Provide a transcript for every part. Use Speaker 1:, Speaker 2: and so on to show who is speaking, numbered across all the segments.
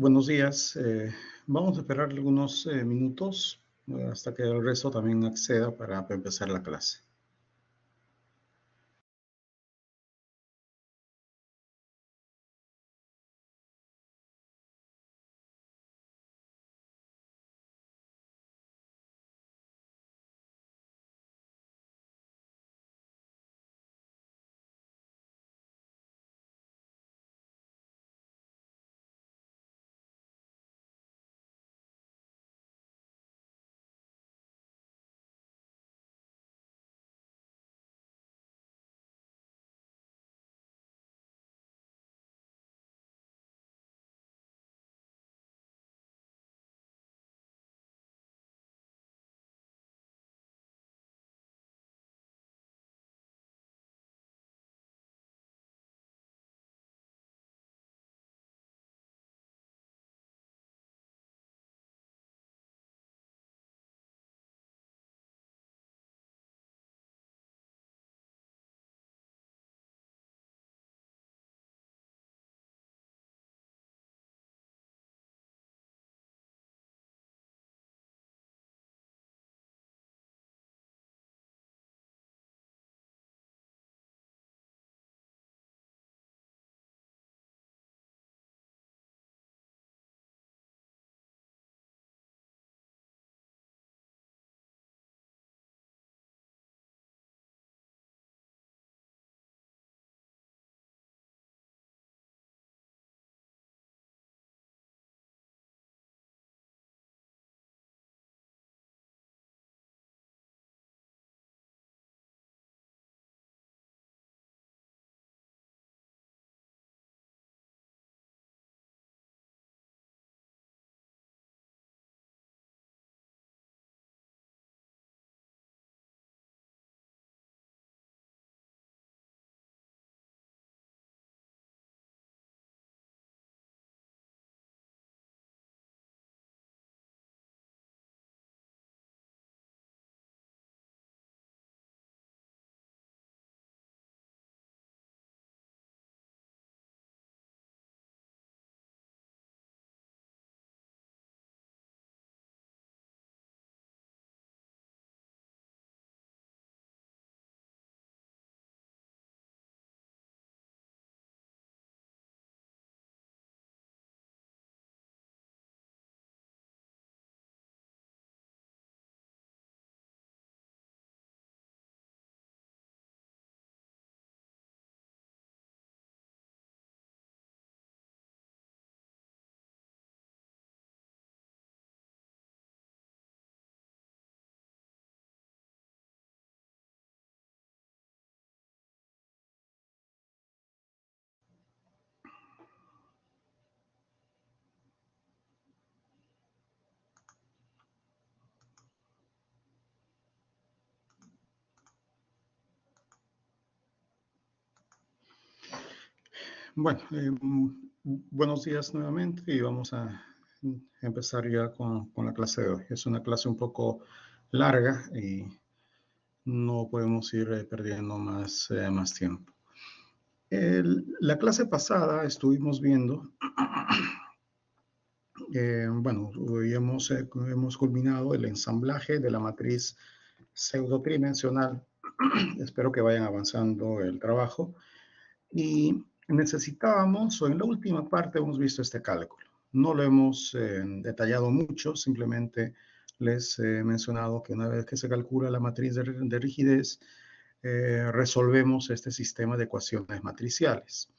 Speaker 1: Buenos días. Vamos a esperar algunos minutos hasta que el resto también acceda para empezar la clase. Bueno, buenos días nuevamente y vamos a empezar ya con la clase de hoy. Es una clase un poco larga y no podemos ir perdiendo más tiempo. La clase pasada estuvimos viendo, bueno, hoy hemos culminado el ensamblaje de la matriz pseudotridimensional. Espero que vayan avanzando el trabajo. Y necesitábamos, o en la última parte hemos visto este cálculo. No lo hemos detallado mucho, simplemente les he mencionado que una vez que se calcula la matriz de rigidez, resolvemos este sistema de ecuaciones matriciales.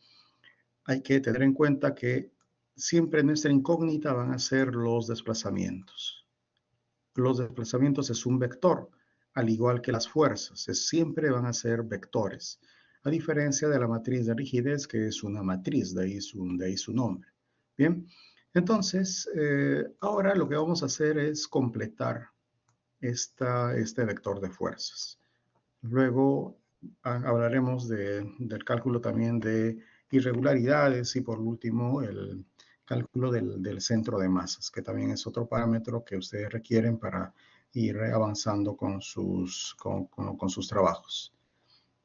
Speaker 1: Hay que tener en cuenta que siempre nuestra incógnita van a ser los desplazamientos. Los desplazamientos es un vector, al igual que las fuerzas, siempre van a ser vectores, a diferencia de la matriz de rigidez, que es una matriz, de ahí su nombre. Bien, entonces, ahora lo que vamos a hacer es completar este vector de fuerzas. Luego hablaremos del cálculo también de irregularidades y por último el cálculo del centro de masas, que también es otro parámetro que ustedes requieren para ir avanzando con sus trabajos.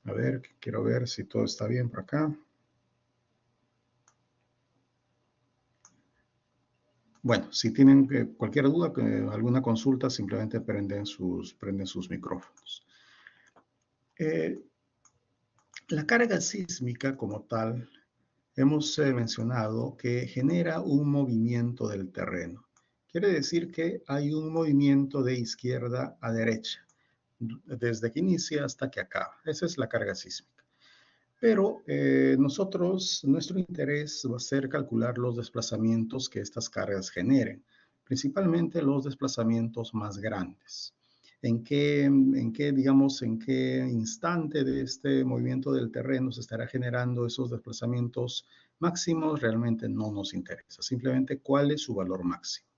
Speaker 1: A ver, quiero ver si todo está bien por acá. Bueno, si tienen cualquier duda, alguna consulta, simplemente prenden sus micrófonos. La carga sísmica como tal, hemos mencionado que genera un movimiento del terreno. Quiere decir que hay un movimiento de izquierda a derecha, desde que inicia hasta que acaba. Esa es la carga sísmica. Pero nuestro interés va a ser calcular los desplazamientos que estas cargas generen, principalmente los desplazamientos más grandes. Digamos, en qué instante de este movimiento del terreno se estará generando esos desplazamientos máximos? Realmente no nos interesa, simplemente cuál es su valor máximo.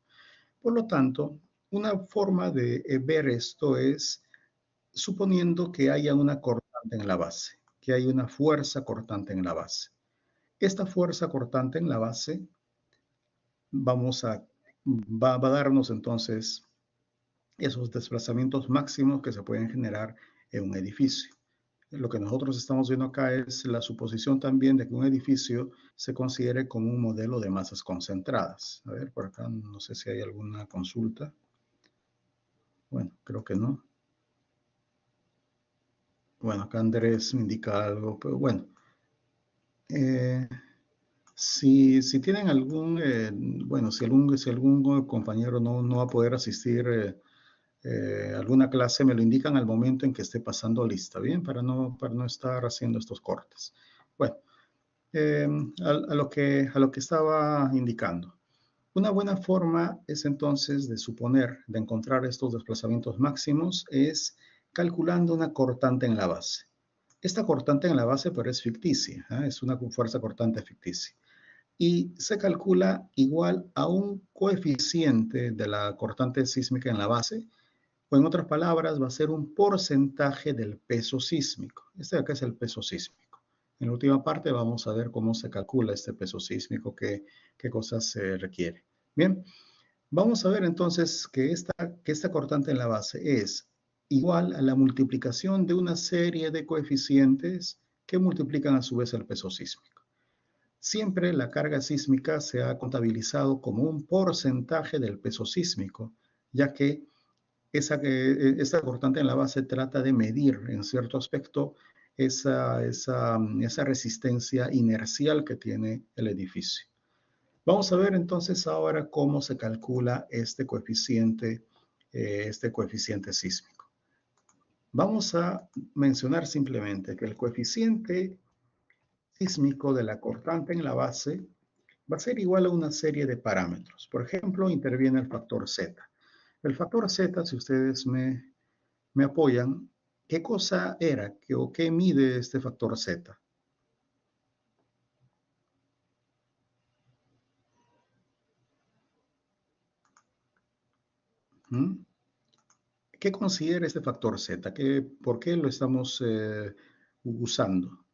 Speaker 1: Por lo tanto, una forma de ver esto es suponiendo que haya una cortante en la base, que hay una fuerza cortante en la base. Esta fuerza cortante en la base va a darnos entonces esos desplazamientos máximos que se pueden generar en un edificio. Lo que nosotros estamos viendo acá es la suposición también de que un edificio se considere como un modelo de masas concentradas. A ver, por acá no sé si hay alguna consulta. Bueno, creo que no. Bueno, acá Andrés me indica algo, pero bueno. Si tienen bueno, si algún compañero no va a poder asistir a alguna clase, me lo indican al momento en que esté pasando lista, ¿bien? Para no estar haciendo estos cortes. Bueno, eh, a lo que estaba indicando. Una buena forma es entonces de suponer, de encontrar estos desplazamientos máximos, es calculando una cortante en la base. Esta cortante en la base, pero es ficticia, ¿eh? Es una fuerza cortante ficticia. Y se calcula igual a un coeficiente de la cortante sísmica en la base, o en otras palabras, va a ser un porcentaje del peso sísmico. Este de acá es el peso sísmico. En la última parte vamos a ver cómo se calcula este peso sísmico, qué cosas se requiere. Bien, vamos a ver entonces que esta cortante en la base es igual a la multiplicación de una serie de coeficientes que multiplican a su vez el peso sísmico. Siempre la carga sísmica se ha contabilizado como un porcentaje del peso sísmico, ya que esta cortante en la base trata de medir en cierto aspecto esa resistencia inercial que tiene el edificio. Vamos a ver entonces ahora cómo se calcula este coeficiente sísmico. Vamos a mencionar simplemente que el coeficiente sísmico de la cortante en la base va a ser igual a una serie de parámetros. Por ejemplo, interviene el factor Z. El factor Z, si ustedes me apoyan, ¿qué cosa era o qué mide este factor Z? ¿Mm? ¿Qué considera este factor Z? ¿Por qué lo estamos usando?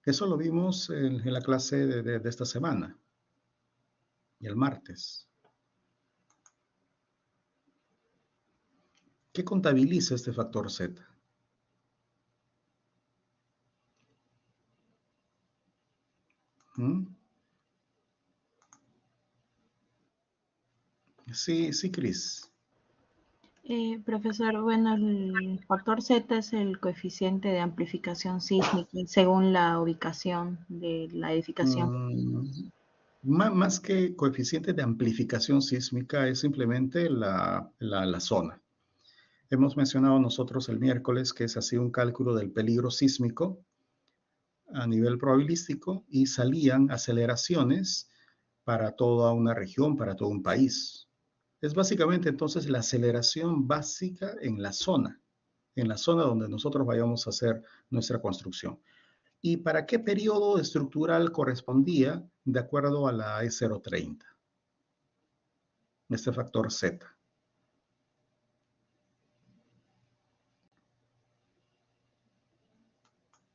Speaker 1: Eso lo vimos en la clase de esta semana y el martes. ¿Qué contabiliza este factor Z? ¿Mm? Sí, sí, Cris.
Speaker 2: Profesor, bueno, el factor Z es el coeficiente de amplificación sísmica según la ubicación de la edificación.
Speaker 1: Más que coeficiente de amplificación sísmica es simplemente la zona. Hemos mencionado nosotros el miércoles que se hacía un cálculo del peligro sísmico a nivel probabilístico y salían aceleraciones para toda una región, para todo un país. Es básicamente entonces la aceleración básica en la zona donde nosotros vayamos a hacer nuestra construcción. ¿Y para qué periodo estructural correspondía de acuerdo a la E030? Este factor Z.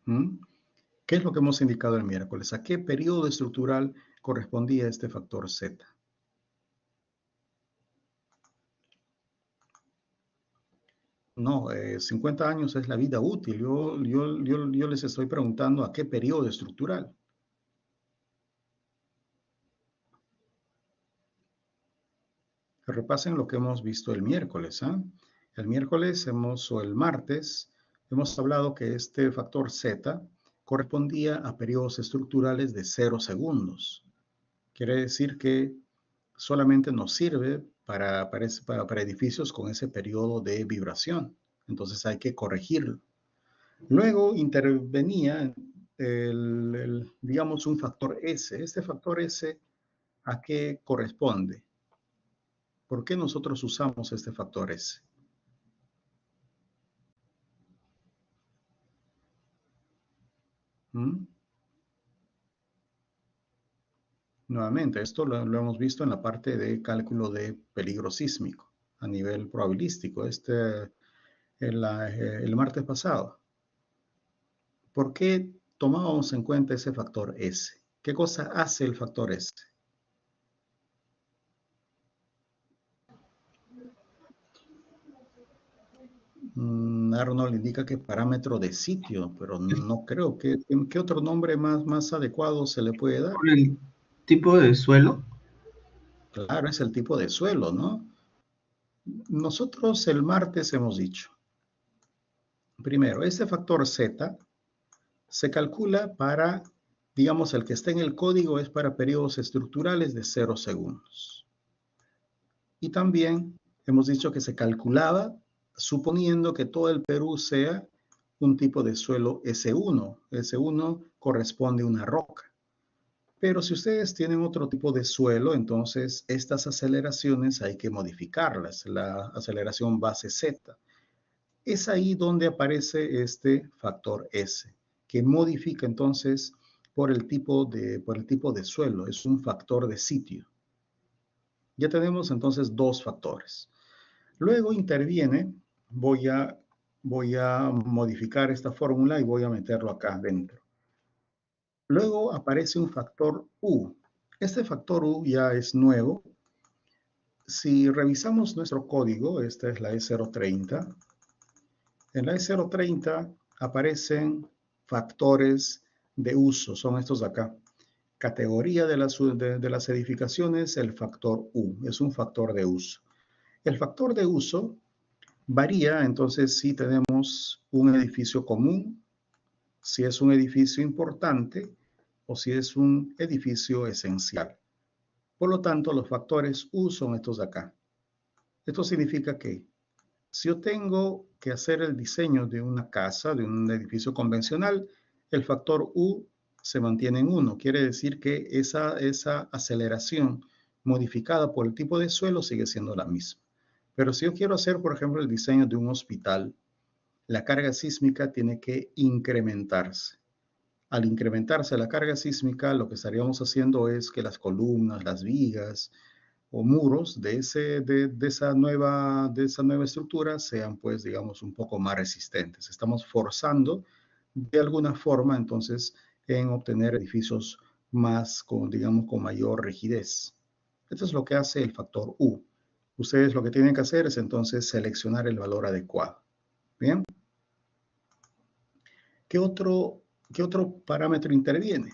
Speaker 1: ¿Mm? ¿Qué es lo que hemos indicado el miércoles? ¿A qué periodo estructural correspondía este factor Z? No, 50 años es la vida útil. Yo les estoy preguntando a qué periodo estructural. repasen lo que hemos visto el miércoles. El miércoles o el martes hemos hablado que este factor Z correspondía a periodos estructurales de 0 segundos. Quiere decir que solamente nos sirve para edificios con ese periodo de vibración. Entonces hay que corregirlo. Luego intervenía digamos, un factor S. Este factor S, ¿a qué corresponde? ¿Por qué nosotros usamos este factor S? ¿Mm? Nuevamente, esto lo hemos visto en la parte de cálculo de peligro sísmico a nivel probabilístico, el martes pasado. ¿Por qué tomábamos en cuenta ese factor S? ¿Qué cosa hace el factor S? Arnold indica que parámetro de sitio, pero no creo. ¿Qué otro nombre más adecuado se le puede dar?
Speaker 3: ¿Por el tipo de suelo?
Speaker 1: Claro, es el tipo de suelo, ¿no? Nosotros el martes hemos dicho, primero, este factor Z se calcula para, digamos, el que está en el código es para periodos estructurales de 0 segundos. Y también hemos dicho que se calculaba suponiendo que todo el Perú sea un tipo de suelo S1. S1 corresponde a una roca. Pero si ustedes tienen otro tipo de suelo, entonces estas aceleraciones hay que modificarlas. La aceleración base Z. Es ahí donde aparece este factor S, que modifica entonces por el tipo de suelo. Es un factor de sitio. Ya tenemos entonces dos factores. Luego interviene, voy a modificar esta fórmula y voy a meterlo acá dentro. Luego aparece un factor U. Este factor U ya es nuevo. Si revisamos nuestro código, esta es la E030. En la E030 aparecen factores de uso, son estos de acá. Categoría de las edificaciones, el factor U, es un factor de uso. El factor de uso varía, entonces, si tenemos un edificio común, si es un edificio importante o si es un edificio esencial. Por lo tanto, los factores U son estos de acá. Esto significa que si yo tengo que hacer el diseño de una casa, de un edificio convencional, el factor U se mantiene en 1. Quiere decir que esa aceleración modificada por el tipo de suelo sigue siendo la misma. Pero si yo quiero hacer, por ejemplo, el diseño de un hospital, la carga sísmica tiene que incrementarse. Al incrementarse la carga sísmica, lo que estaríamos haciendo es que las columnas, las vigas o muros de esa nueva estructura sean, pues, digamos, un poco más resistentes. Estamos forzando de alguna forma, entonces, en obtener edificios más, digamos, con mayor rigidez. Esto es lo que hace el factor U. Ustedes lo que tienen que hacer es entonces seleccionar el valor adecuado. Bien. ¿Qué otro parámetro interviene?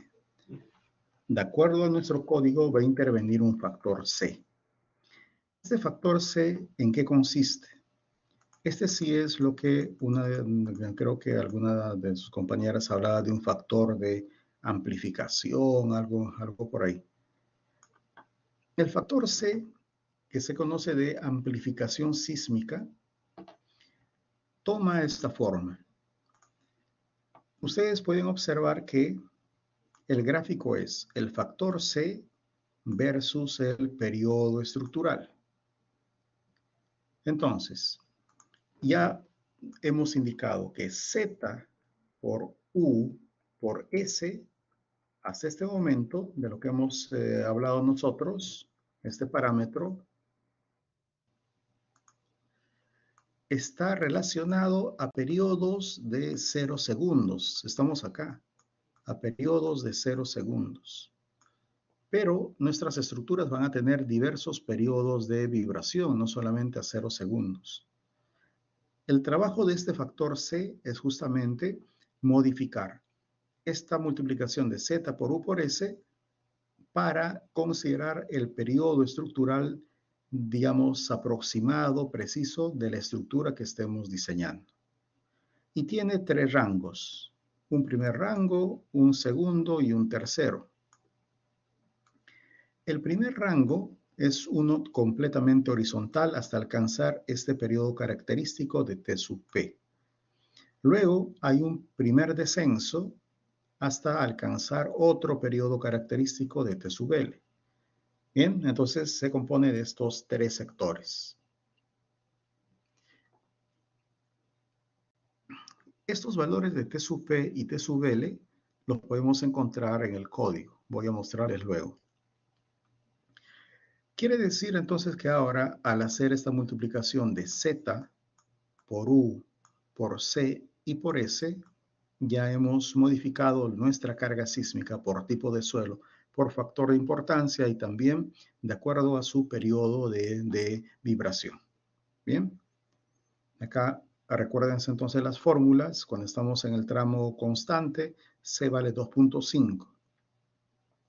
Speaker 1: De acuerdo a nuestro código va a intervenir un factor C. Este factor C, ¿en qué consiste? Este sí es lo que creo que alguna de sus compañeras hablaba de un factor de amplificación, algo por ahí. El factor C, que se conoce de amplificación sísmica, toma esta forma. Ustedes pueden observar que el gráfico es el factor C versus el periodo estructural. Entonces, ya hemos indicado que Z por U por S, hasta este momento, de lo que hemos hablado nosotros, este parámetro, está relacionado a periodos de 0 segundos. Estamos acá, a periodos de 0 segundos. Pero nuestras estructuras van a tener diversos periodos de vibración, no solamente a 0 segundos. El trabajo de este factor C es justamente modificar esta multiplicación de Z por U por S para considerar el periodo estructural digamos, aproximado, preciso de la estructura que estemos diseñando. Y tiene 3 rangos, un primer rango, un segundo y un tercero. El primer rango es uno completamente horizontal hasta alcanzar este periodo característico de T sub P. Luego hay un primer descenso hasta alcanzar otro periodo característico de T sub L. Bien, entonces se compone de estos 3 sectores. Estos valores de T sub P y T sub L los podemos encontrar en el código. Voy a mostrarles luego. Quiere decir entonces que ahora al hacer esta multiplicación de Z por U, por C y por S, ya hemos modificado nuestra carga sísmica por tipo de suelo, por factor de importancia y también de acuerdo a su periodo de vibración. Bien, acá recuérdense entonces las fórmulas. Cuando estamos en el tramo constante, C vale 2.5.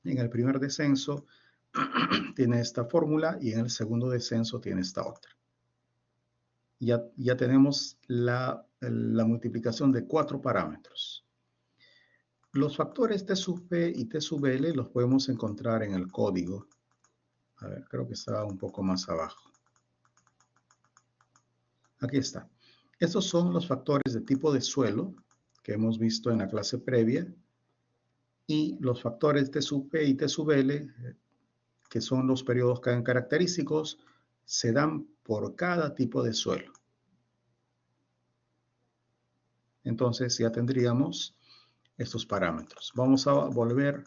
Speaker 1: En el primer descenso tiene esta fórmula y en el segundo descenso tiene esta otra. Ya tenemos la multiplicación de 4 parámetros. Los factores T sub P y T sub L los podemos encontrar en el código. A ver, creo que está un poco más abajo. Aquí está. Estos son los factores de tipo de suelo que hemos visto en la clase previa. Y los factores T sub P y T sub L, que son los periodos característicos, se dan por cada tipo de suelo. Entonces ya tendríamos estos parámetros. Vamos a volver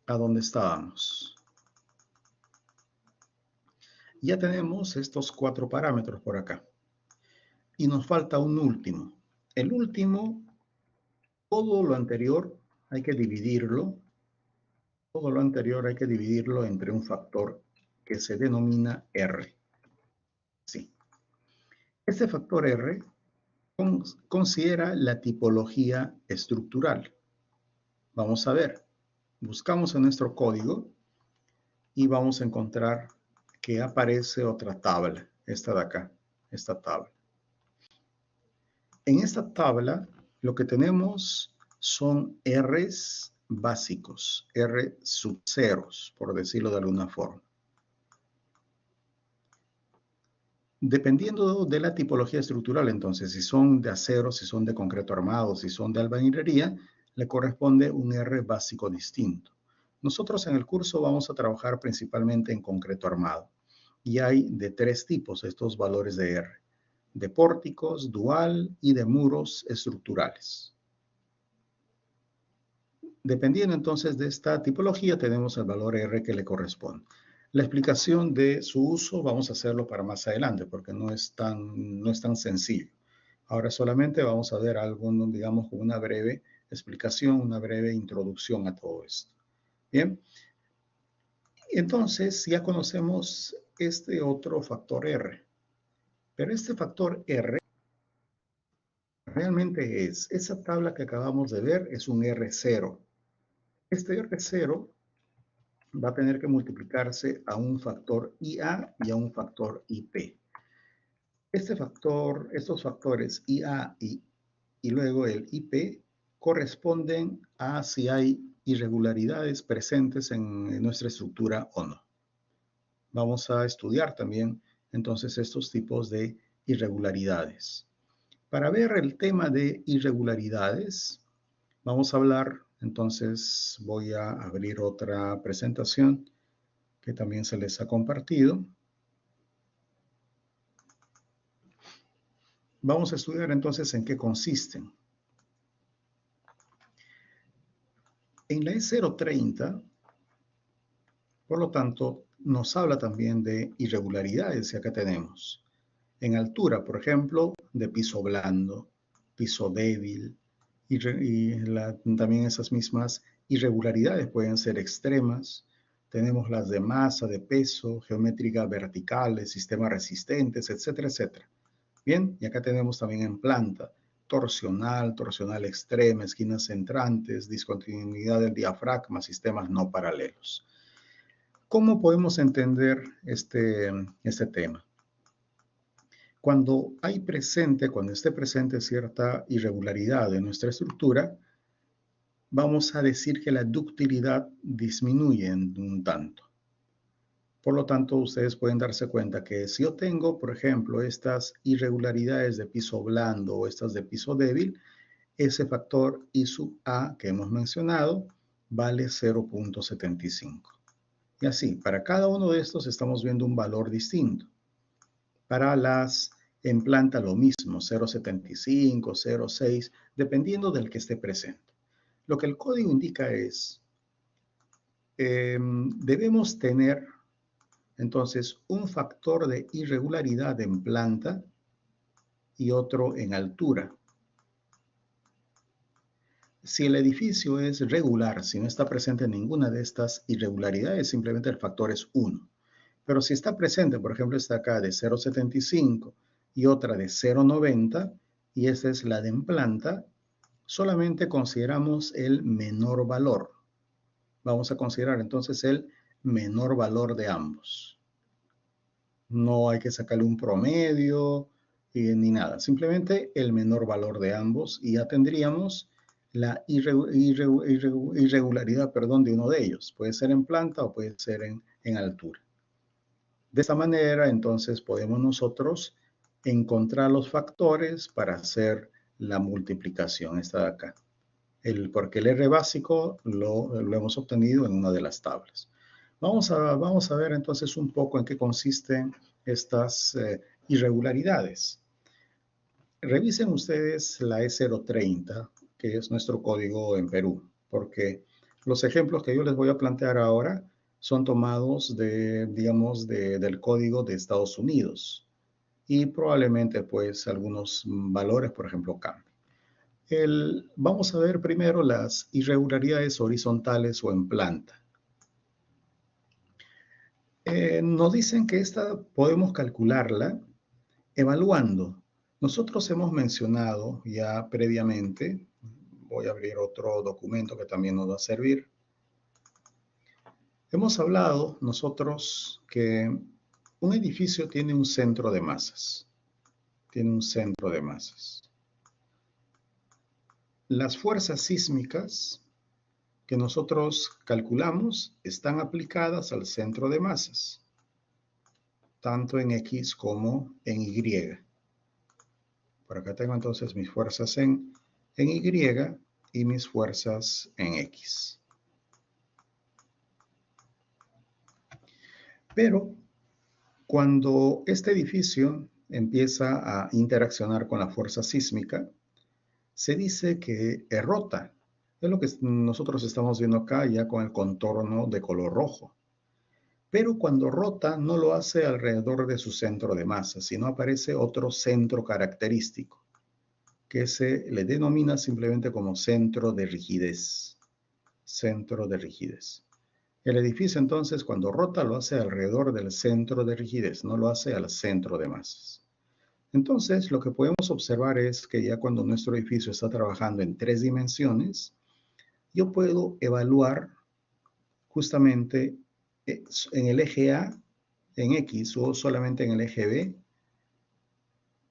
Speaker 1: a donde estábamos. Ya tenemos estos 4 parámetros por acá. Y nos falta un último. El último, todo lo anterior hay que dividirlo. Todo lo anterior hay que dividirlo entre un factor que se denomina R. Sí. Este factor R considera la tipología estructural. Vamos a ver. Buscamos en nuestro código y vamos a encontrar que aparece otra tabla, esta de acá, esta tabla. En esta tabla lo que tenemos son R's básicos, R sub ceros, por decirlo de alguna forma. Dependiendo de la tipología estructural, entonces, si son de acero, si son de concreto armado, si son de albañilería, le corresponde un R básico distinto. Nosotros en el curso vamos a trabajar principalmente en concreto armado. Y hay de 3 tipos estos valores de R. De pórticos, dual y de muros estructurales. Dependiendo entonces de esta tipología, tenemos el valor R que le corresponde. La explicación de su uso vamos a hacerlo para más adelante, porque no es tan sencillo. Ahora solamente vamos a ver algo, digamos, con una breve explicación, una breve introducción a todo esto. Bien. Entonces, ya conocemos este otro factor R. Pero este factor R realmente esa tabla que acabamos de ver es un R0. Este R0 va a tener que multiplicarse a un factor IA y a un factor IP. Estos factores IA y luego el IP corresponden a si hay irregularidades presentes en nuestra estructura o no. Vamos a estudiar también entonces estos tipos de irregularidades. Para ver el tema de irregularidades, vamos a hablar, entonces voy a abrir otra presentación que también se les ha compartido. Vamos a estudiar entonces en qué consisten. En la E030, por lo tanto, nos habla también de irregularidades, y acá tenemos. En altura, por ejemplo, de piso blando, piso débil, también esas mismas irregularidades pueden ser extremas. Tenemos las de masa, de peso, geométrica verticales, sistemas resistentes, etcétera, etcétera. Bien, y acá tenemos también en planta, torsional, torsional extrema, esquinas entrantes, discontinuidad del diafragma, sistemas no paralelos. ¿Cómo podemos entender este tema? Cuando esté presente cierta irregularidad en nuestra estructura, vamos a decir que la ductilidad disminuye en un tanto. Por lo tanto, ustedes pueden darse cuenta que si yo tengo, por ejemplo, estas irregularidades de piso blando o estas de piso débil, ese factor I sub A que hemos mencionado vale 0.75. Y así, para cada uno de estos estamos viendo un valor distinto. Para las en planta lo mismo, 0.75, 0.6, dependiendo del que esté presente. Lo que el código indica es, debemos tener entonces un factor de irregularidad en planta y otro en altura. Si el edificio es regular, si no está presente ninguna de estas irregularidades, simplemente el factor es 1. Pero si está presente, por ejemplo, esta acá de 0.75 y otra de 0.90, y esta es la de en planta, solamente consideramos el menor valor. Vamos a considerar entonces el menor valor de ambos. No hay que sacarle un promedio ni nada, simplemente el menor valor de ambos y ya tendríamos la irregularidad, de uno de ellos. Puede ser en planta o puede ser en altura. De esta manera, entonces, podemos nosotros encontrar los factores para hacer la multiplicación. Esta de acá. Porque el R básico lo hemos obtenido en una de las tablas. Vamos a ver entonces un poco en qué consisten estas irregularidades. Revisen ustedes la E030, que es nuestro código en Perú, porque los ejemplos que yo les voy a plantear ahora son tomados del código de Estados Unidos y probablemente pues algunos valores, por ejemplo, cambien. Vamos a ver primero las irregularidades horizontales o en planta. Nos dicen que esta podemos calcularla evaluando. Nosotros hemos mencionado ya previamente, voy a abrir otro documento que también nos va a servir. Hemos hablado nosotros que un edificio tiene un centro de masas. Tiene un centro de masas. Las fuerzas sísmicas que nosotros calculamos están aplicadas al centro de masas, tanto en X como en Y. Por acá tengo entonces mis fuerzas en Y y mis fuerzas en X. Pero cuando este edificio empieza a interaccionar con la fuerza sísmica, se dice que rota. Es lo que nosotros estamos viendo acá ya con el contorno de color rojo. Pero cuando rota no lo hace alrededor de su centro de masa, sino aparece otro centro característico, que se le denomina simplemente como centro de rigidez. Centro de rigidez. El edificio entonces cuando rota lo hace alrededor del centro de rigidez, no lo hace al centro de masas. Entonces, lo que podemos observar es que ya cuando nuestro edificio está trabajando en 3 dimensiones, yo puedo evaluar justamente en el eje A, en X o solamente en el eje B,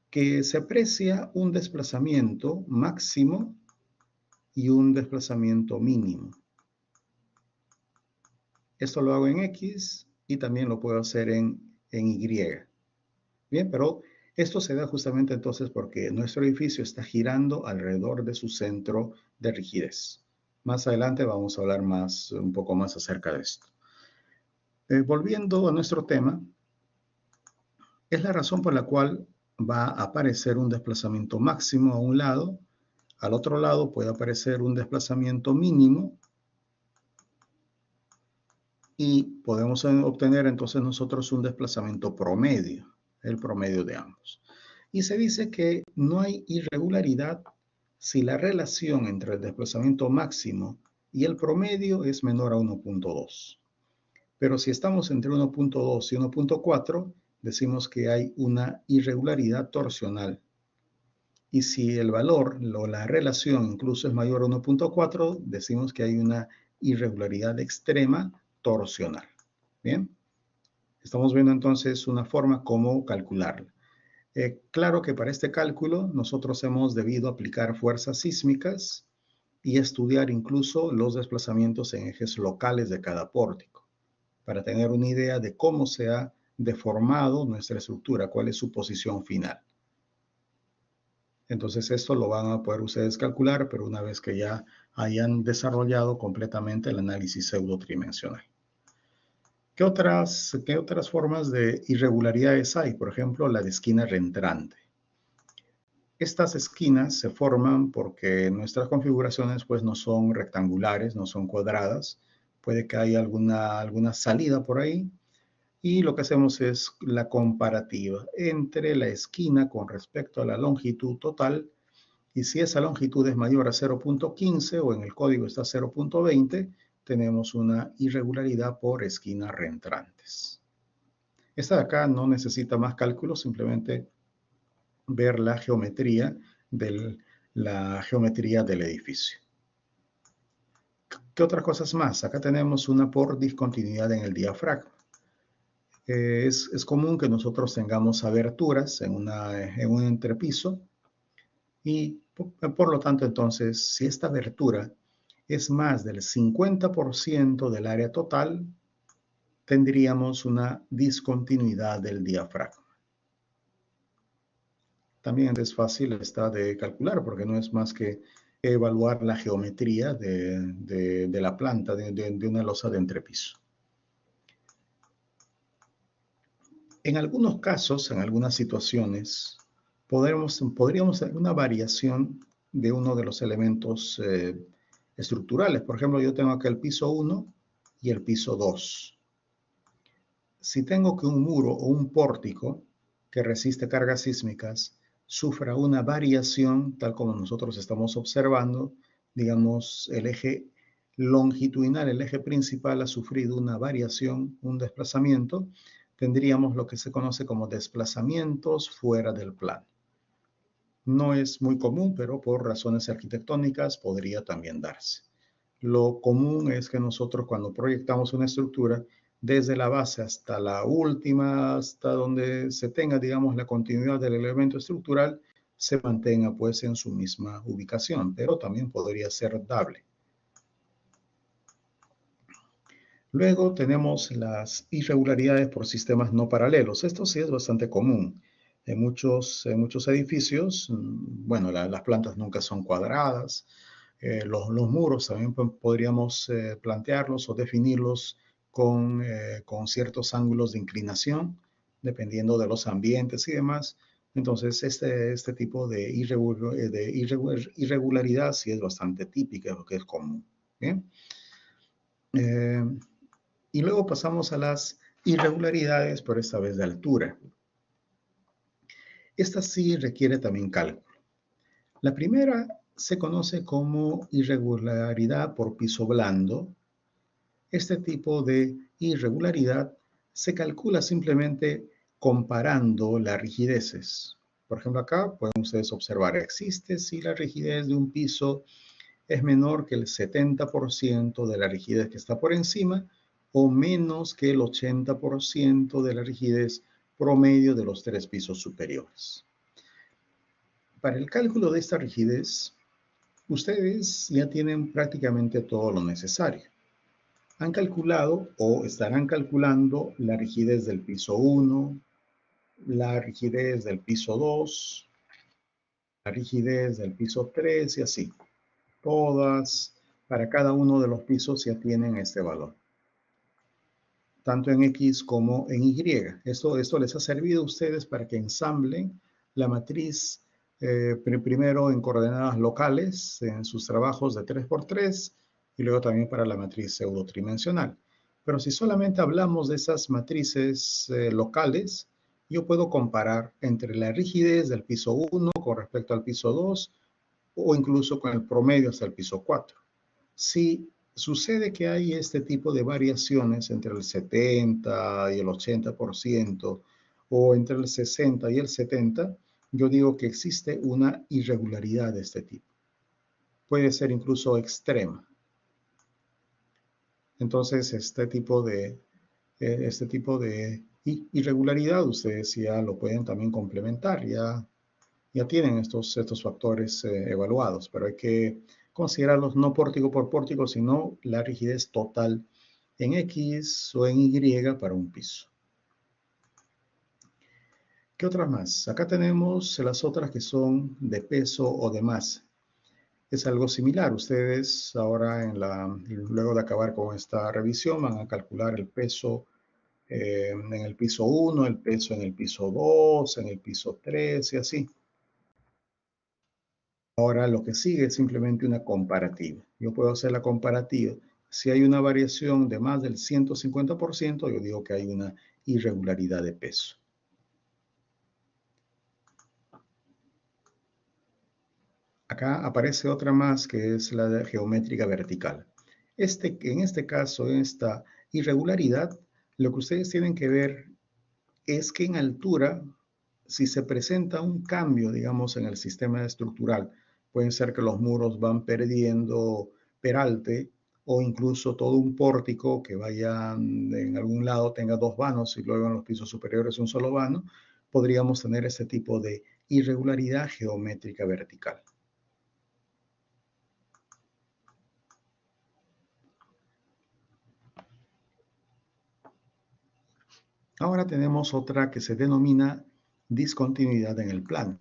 Speaker 1: que se aprecia un desplazamiento máximo y un desplazamiento mínimo. Esto lo hago en X y también lo puedo hacer en Y. Bien, pero esto se da justamente entonces porque nuestro edificio está girando alrededor de su centro de rigidez. Más adelante vamos a hablar un poco más acerca de esto. Volviendo a nuestro tema, es la razón por la cual va a aparecer un desplazamiento máximo a un lado, al otro lado puede aparecer un desplazamiento mínimo y podemos obtener entonces nosotros un desplazamiento promedio, el promedio de ambos. Y se dice que no hay irregularidad si la relación entre el desplazamiento máximo y el promedio es menor a 1.2. Pero si estamos entre 1.2 y 1.4, decimos que hay una irregularidad torsional. Y si el valor o la relación incluso es mayor a 1.4, decimos que hay una irregularidad extrema torsional. Bien, estamos viendo entonces una forma como calcularla. Claro que para este cálculo nosotros hemos debido aplicar fuerzas sísmicas y estudiar incluso los desplazamientos en ejes locales de cada pórtico, para tener una idea de cómo se ha deformado nuestra estructura, cuál es su posición final. Entonces esto lo van a poder ustedes calcular, pero una vez que ya hayan desarrollado completamente el análisis pseudotridimensional. ¿Qué otras formas de irregularidades hay? Por ejemplo, la de esquina reentrante. Estas esquinas se forman porque nuestras configuraciones pues no son rectangulares, no son cuadradas. Puede que haya alguna salida por ahí. Y lo que hacemos es la comparativa entre la esquina con respecto a la longitud total. Y si esa longitud es mayor a 0.15 o en el código está 0.20, tenemos una irregularidad por esquinas reentrantes. Esta de acá no necesita más cálculos, simplemente ver la geometría del edificio. ¿Qué otras cosas más? Acá tenemos una por discontinuidad en el diafragma. Es común que nosotros tengamos aberturas en un entrepiso y por lo tanto entonces si esta abertura es más del 50% del área total, tendríamos una discontinuidad del diafragma. También es fácil esta de calcular porque no es más que evaluar la geometría de la planta de una losa de entrepiso. En algunos casos, en algunas situaciones, podríamos tener una variación de uno de los elementos estructurales. Por ejemplo, yo tengo acá el piso 1 y el piso 2. Si tengo que un muro o un pórtico que resiste cargas sísmicas sufra una variación, tal como nosotros estamos observando, digamos, el eje longitudinal, el eje principal ha sufrido una variación, un desplazamiento, tendríamos lo que se conoce como desplazamientos fuera del plano. No es muy común, pero por razones arquitectónicas podría también darse. Lo común es que nosotros cuando proyectamos una estructura, desde la base hasta la última, hasta donde se tenga, digamos, la continuidad del elemento estructural, se mantenga pues en su misma ubicación, pero también podría ser dable. Luego tenemos las irregularidades por sistemas no paralelos. Esto sí es bastante común. En muchos edificios, bueno, las plantas nunca son cuadradas. Los muros también podríamos plantearlos o definirlos con ciertos ángulos de inclinación, dependiendo de los ambientes y demás. Entonces, este tipo de irregularidad sí es bastante típica, lo que es común. ¿Bien? Y luego pasamos a las irregularidades, pero esta vez de altura. Esta sí requiere también cálculo. La primera se conoce como irregularidad por piso blando. Este tipo de irregularidad se calcula simplemente comparando las rigideces. Por ejemplo, acá pueden ustedes observar, existe si la rigidez de un piso es menor que el 70% de la rigidez que está por encima o menos que el 80% de la rigidez promedio de los 3 pisos superiores. Para el cálculo de esta rigidez, ustedes ya tienen prácticamente todo lo necesario. Han calculado o estarán calculando la rigidez del piso 1, la rigidez del piso 2, la rigidez del piso 3 y así. Todas, para cada uno de los pisos ya tienen este valor. Tanto en X como en Y. Esto les ha servido a ustedes para que ensamblen la matriz primero en coordenadas locales, en sus trabajos de 3×3, y luego también para la matriz pseudotridimensional. Pero si solamente hablamos de esas matrices locales, yo puedo comparar entre la rigidez del piso 1 con respecto al piso 2, o incluso con el promedio hasta el piso 4. Si sucede que hay este tipo de variaciones entre el 70 y el 80%, o entre el 60 y el 70, yo digo que existe una irregularidad de este tipo. Puede ser incluso extrema. Entonces, este tipo de este tipo de irregularidad, ustedes ya lo pueden también complementar, ya tienen estos factores evaluados, pero hay que considerarlos no pórtico por pórtico, sino la rigidez total en X o en Y para un piso. ¿Qué otras más? Acá tenemos las otras que son de peso o de masa. Es algo similar. Ustedes ahora, luego de acabar con esta revisión, van a calcular el peso en el piso 1, el peso en el piso 2, en el piso 3 y así. Ahora lo que sigue es simplemente una comparativa. Yo puedo hacer la comparativa. Si hay una variación de más del 150%, yo digo que hay una irregularidad de peso. Acá aparece otra más que es la de geométrica vertical. En este caso, en esta irregularidad, lo que ustedes tienen que ver es que en altura, si se presenta un cambio, digamos, en el sistema estructural, pueden ser que los muros van perdiendo peralte o incluso todo un pórtico que vaya en algún lado tenga dos vanos y luego en los pisos superiores un solo vano, podríamos tener este tipo de irregularidad geométrica vertical. Ahora tenemos otra que se denomina discontinuidad en el plano.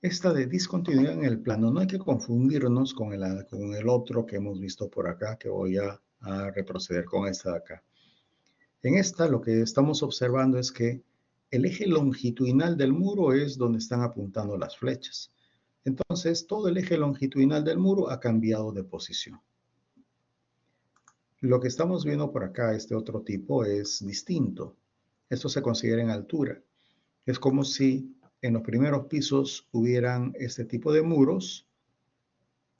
Speaker 1: Esta de discontinuidad en el plano no hay que confundirnos con el otro que hemos visto por acá, que voy a retroceder con esta de acá. En esta lo que estamos observando es que el eje longitudinal del muro es donde están apuntando las flechas. Entonces todo el eje longitudinal del muro ha cambiado de posición. Lo que estamos viendo por acá, este otro tipo, es distinto. Esto se considera en altura. Es como si en los primeros pisos hubieran este tipo de muros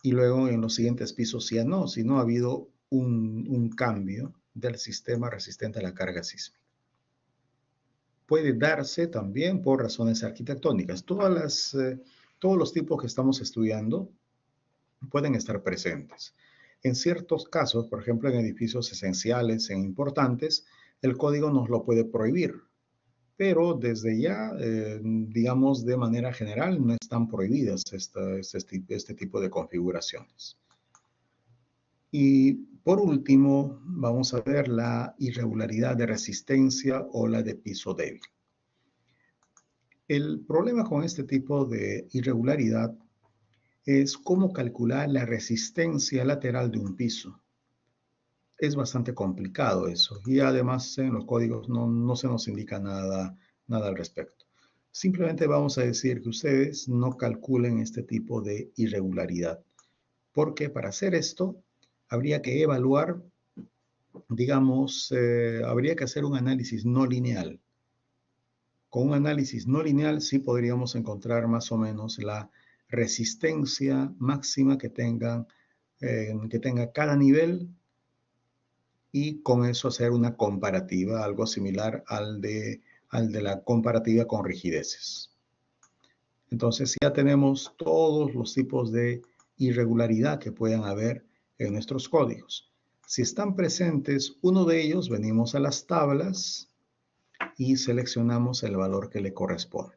Speaker 1: y luego en los siguientes pisos ya no, sino ha habido un cambio del sistema resistente a la carga sísmica. Puede darse también por razones arquitectónicas. Todos los tipos que estamos estudiando pueden estar presentes. En ciertos casos, por ejemplo, en edificios esenciales e importantes, el código nos lo puede prohibir, pero desde ya, digamos, de manera general, no están prohibidas este tipo de configuraciones. Y por último, vamos a ver la irregularidad de resistencia o la de piso débil. El problema con este tipo de irregularidad es cómo calcular la resistencia lateral de un piso. Es bastante complicado eso y además en los códigos no se nos indica nada al respecto. Simplemente vamos a decir que ustedes no calculen este tipo de irregularidad, porque para hacer esto habría que evaluar, digamos, habría que hacer un análisis no lineal. Con un análisis no lineal sí podríamos encontrar más o menos la resistencia máxima que tenga cada nivel y con eso hacer una comparativa, algo similar al de la comparativa con rigideces. Entonces ya tenemos todos los tipos de irregularidad que puedan haber en nuestros códigos. Si están presentes uno de ellos, venimos a las tablas y seleccionamos el valor que le corresponde.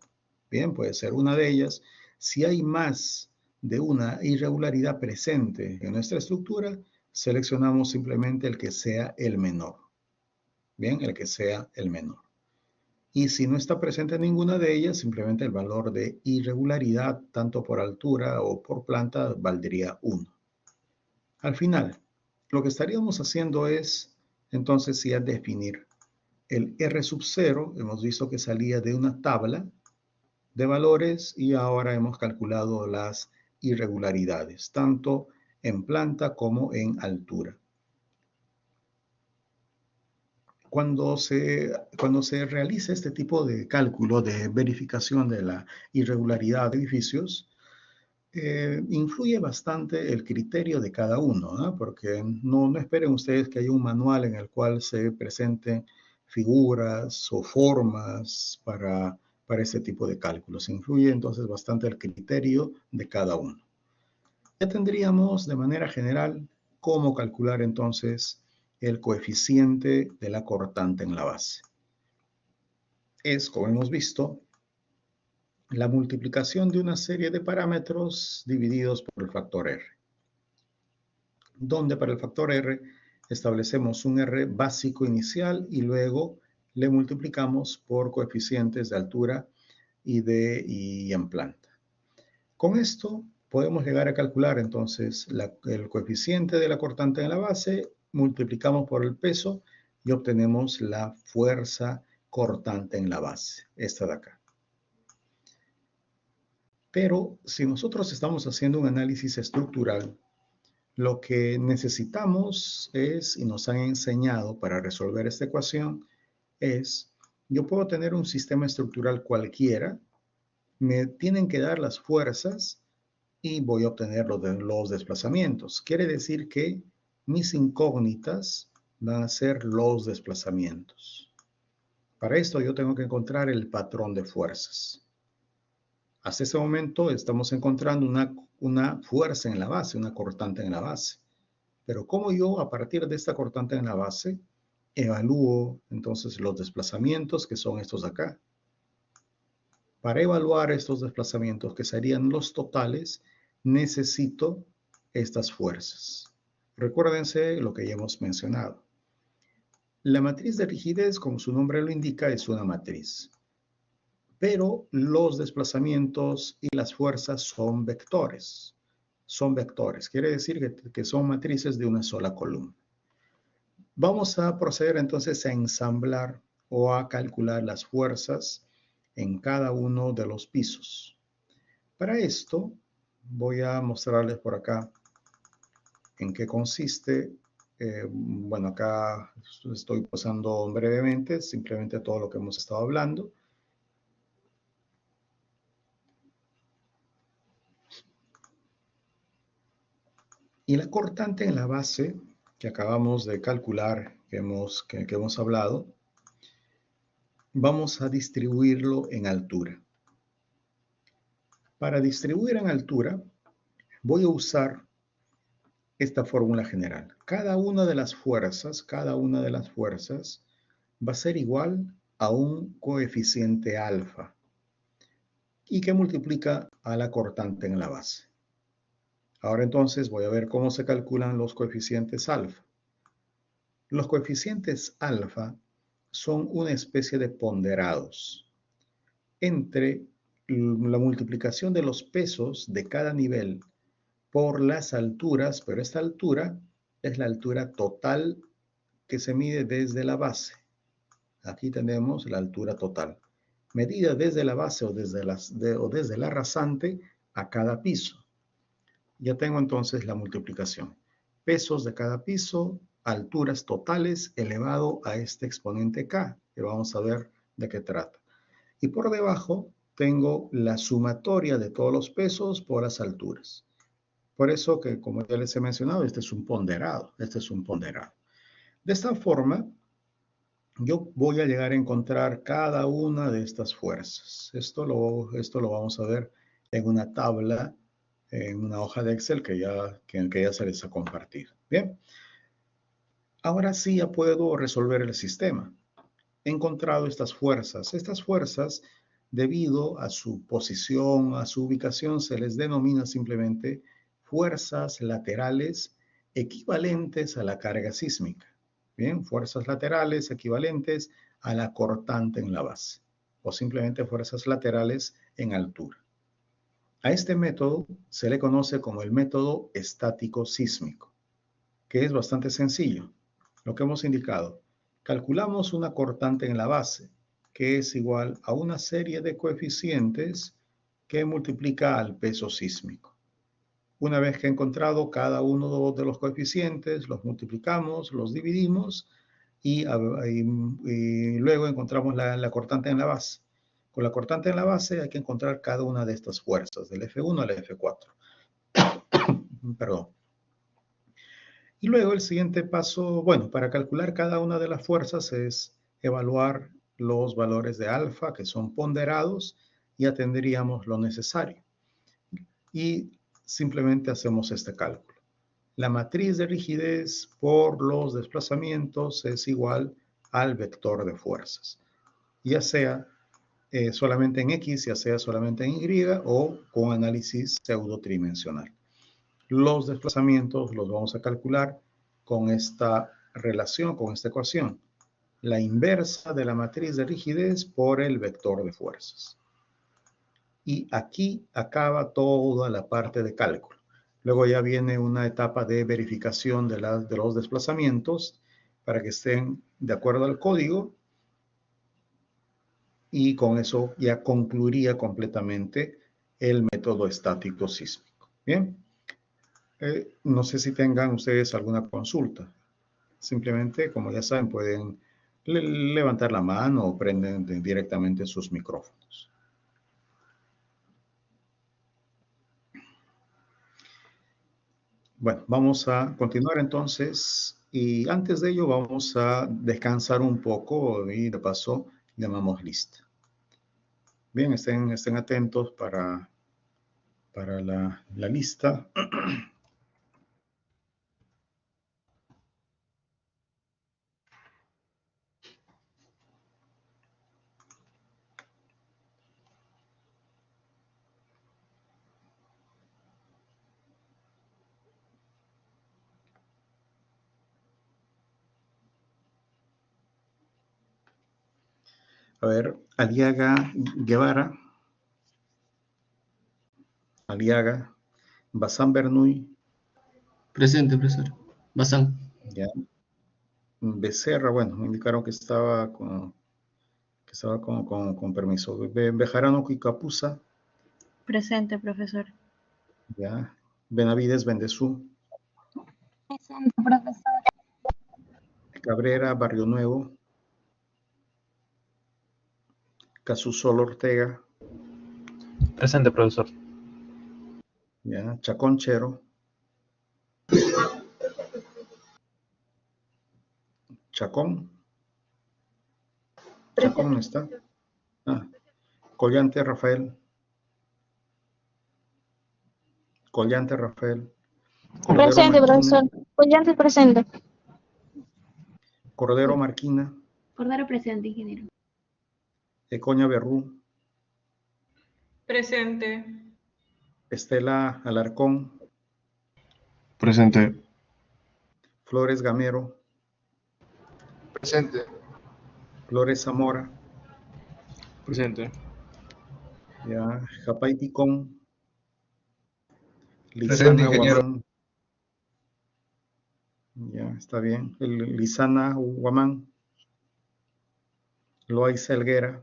Speaker 1: Bien, puede ser una de ellas. Si hay más de una irregularidad presente en nuestra estructura, seleccionamos simplemente el que sea el menor. Bien, el que sea el menor. Y si no está presente ninguna de ellas, simplemente el valor de irregularidad, tanto por altura o por planta, valdría 1. Al final, lo que estaríamos haciendo es, entonces, ya definir el R sub 0. Hemos visto que salía de una tabla de valores y ahora hemos calculado las irregularidades, tanto en planta como en altura. Cuando se realiza este tipo de cálculo de verificación de la irregularidad de edificios, influye bastante el criterio de cada uno, ¿no? Porque no esperen ustedes que haya un manual en el cual se presenten figuras o formas para este tipo de cálculos. Influye entonces bastante el criterio de cada uno. Ya tendríamos de manera general cómo calcular entonces el coeficiente de la cortante en la base. Es, como hemos visto, la multiplicación de una serie de parámetros divididos por el factor R, donde para el factor R establecemos un R básico inicial y luego le multiplicamos por coeficientes de altura y en planta. Con esto podemos llegar a calcular entonces el coeficiente de la cortante en la base, multiplicamos por el peso y obtenemos la fuerza cortante en la base, esta de acá. Pero si nosotros estamos haciendo un análisis estructural, lo que necesitamos es, y nos han enseñado para resolver esta ecuación, es, yo puedo tener un sistema estructural cualquiera, me tienen que dar las fuerzas y voy a obtener los desplazamientos. Quiere decir que mis incógnitas van a ser los desplazamientos. Para esto yo tengo que encontrar el patrón de fuerzas. Hasta este momento estamos encontrando una fuerza en la base, una cortante en la base. Pero ¿cómo yo a partir de esta cortante en la base evalúo entonces los desplazamientos que son estos de acá? Para evaluar estos desplazamientos que serían los totales, necesito estas fuerzas. Recuérdense lo que ya hemos mencionado. La matriz de rigidez, como su nombre lo indica, es una matriz. Pero los desplazamientos y las fuerzas son vectores. Son vectores, quiere decir que son matrices de una sola columna. Vamos a proceder entonces a ensamblar o a calcular las fuerzas en cada uno de los pisos. Para esto voy a mostrarles por acá en qué consiste. Bueno, acá estoy pasando brevemente simplemente todo lo que hemos estado hablando. Y la cortante en la base que acabamos de calcular, que hemos hablado, vamos a distribuirlo en altura. Para distribuir en altura, voy a usar esta fórmula general. Cada una de las fuerzas va a ser igual a un coeficiente alfa y que multiplica a la cortante en la base. Ahora entonces voy a ver cómo se calculan los coeficientes alfa. Los coeficientes alfa son una especie de ponderados entre la multiplicación de los pesos de cada nivel por las alturas, pero esta altura es la altura total que se mide desde la base. Aquí tenemos la altura total, medida desde la base o desde la rasante a cada piso. Ya tengo entonces la multiplicación. Pesos de cada piso, alturas totales elevado a este exponente k, que vamos a ver de qué trata. Y por debajo tengo la sumatoria de todos los pesos por las alturas. Por eso que, como ya les he mencionado, este es un ponderado. De esta forma, yo voy a llegar a encontrar cada una de estas fuerzas. Esto lo vamos a ver en una tabla, en una hoja de Excel que ya se les ha compartido. Bien. Ahora sí ya puedo resolver el sistema. He encontrado estas fuerzas. Estas fuerzas, debido a su posición, a su ubicación, se les denomina simplemente fuerzas laterales equivalentes a la carga sísmica. Bien, fuerzas laterales equivalentes a la cortante en la base, o simplemente fuerzas laterales en altura. A este método se le conoce como el método estático sísmico, que es bastante sencillo. Lo que hemos indicado, calculamos una cortante en la base, que es igual a una serie de coeficientes que multiplica al peso sísmico. Una vez que he encontrado cada uno de los coeficientes, los multiplicamos, los dividimos y luego encontramos la cortante en la base. Con la cortante en la base hay que encontrar cada una de estas fuerzas, del F1 al F4. Perdón. Y luego el siguiente paso, bueno, para calcular cada una de las fuerzas es evaluar los valores de alfa, que son ponderados, y ya tendríamos lo necesario. Y simplemente hacemos este cálculo. La matriz de rigidez por los desplazamientos es igual al vector de fuerzas, ya sea solamente en X, ya sea solamente en Y o con análisis pseudotridimensional. Los desplazamientos los vamos a calcular con esta relación, con esta ecuación. La inversa de la matriz de rigidez por el vector de fuerzas. Y aquí acaba toda la parte de cálculo. Luego ya viene una etapa de verificación de los desplazamientos para que estén de acuerdo al código, y con eso ya concluiría completamente el método estático sísmico. Bien, no sé si tengan ustedes alguna consulta. Simplemente, como ya saben, pueden levantar la mano o prenden directamente sus micrófonos. Bueno, vamos a continuar entonces, y antes de ello vamos a descansar un poco y de paso llamamos lista. Bien, estén atentos para la lista. A ver, Aliaga Guevara, Aliaga, Bazán Bernuy,
Speaker 3: Presente, profesor. Bazán.
Speaker 1: ya. Becerra, bueno, me indicaron que estaba con permiso. Bejarano Cuicapuza,
Speaker 2: Presente, profesor.
Speaker 1: ya. Benavides Bendezú,
Speaker 4: Presente, profesor.
Speaker 1: Cabrera Barrio Nuevo, Casusol Ortega,
Speaker 5: Presente, profesor.
Speaker 1: ya. Chacón Chero, Chacón no está. Collante Rafael, Cordero
Speaker 4: Presente,
Speaker 1: Marquina,
Speaker 4: profesor. Collante presente.
Speaker 1: Cordero Marquina,
Speaker 6: Cordero presente, ingeniero.
Speaker 1: Ecoña Berrú,
Speaker 7: Presente.
Speaker 1: Estela Alarcón,
Speaker 5: Presente.
Speaker 1: Flores Gamero,
Speaker 5: Presente.
Speaker 1: Flores Zamora,
Speaker 5: Presente.
Speaker 1: ya. Japay Picón,
Speaker 5: Presente,
Speaker 1: Lizana
Speaker 5: ingeniero.
Speaker 1: Guamán, ya, está bien. Lizana Guamán, Loaiza Helguera,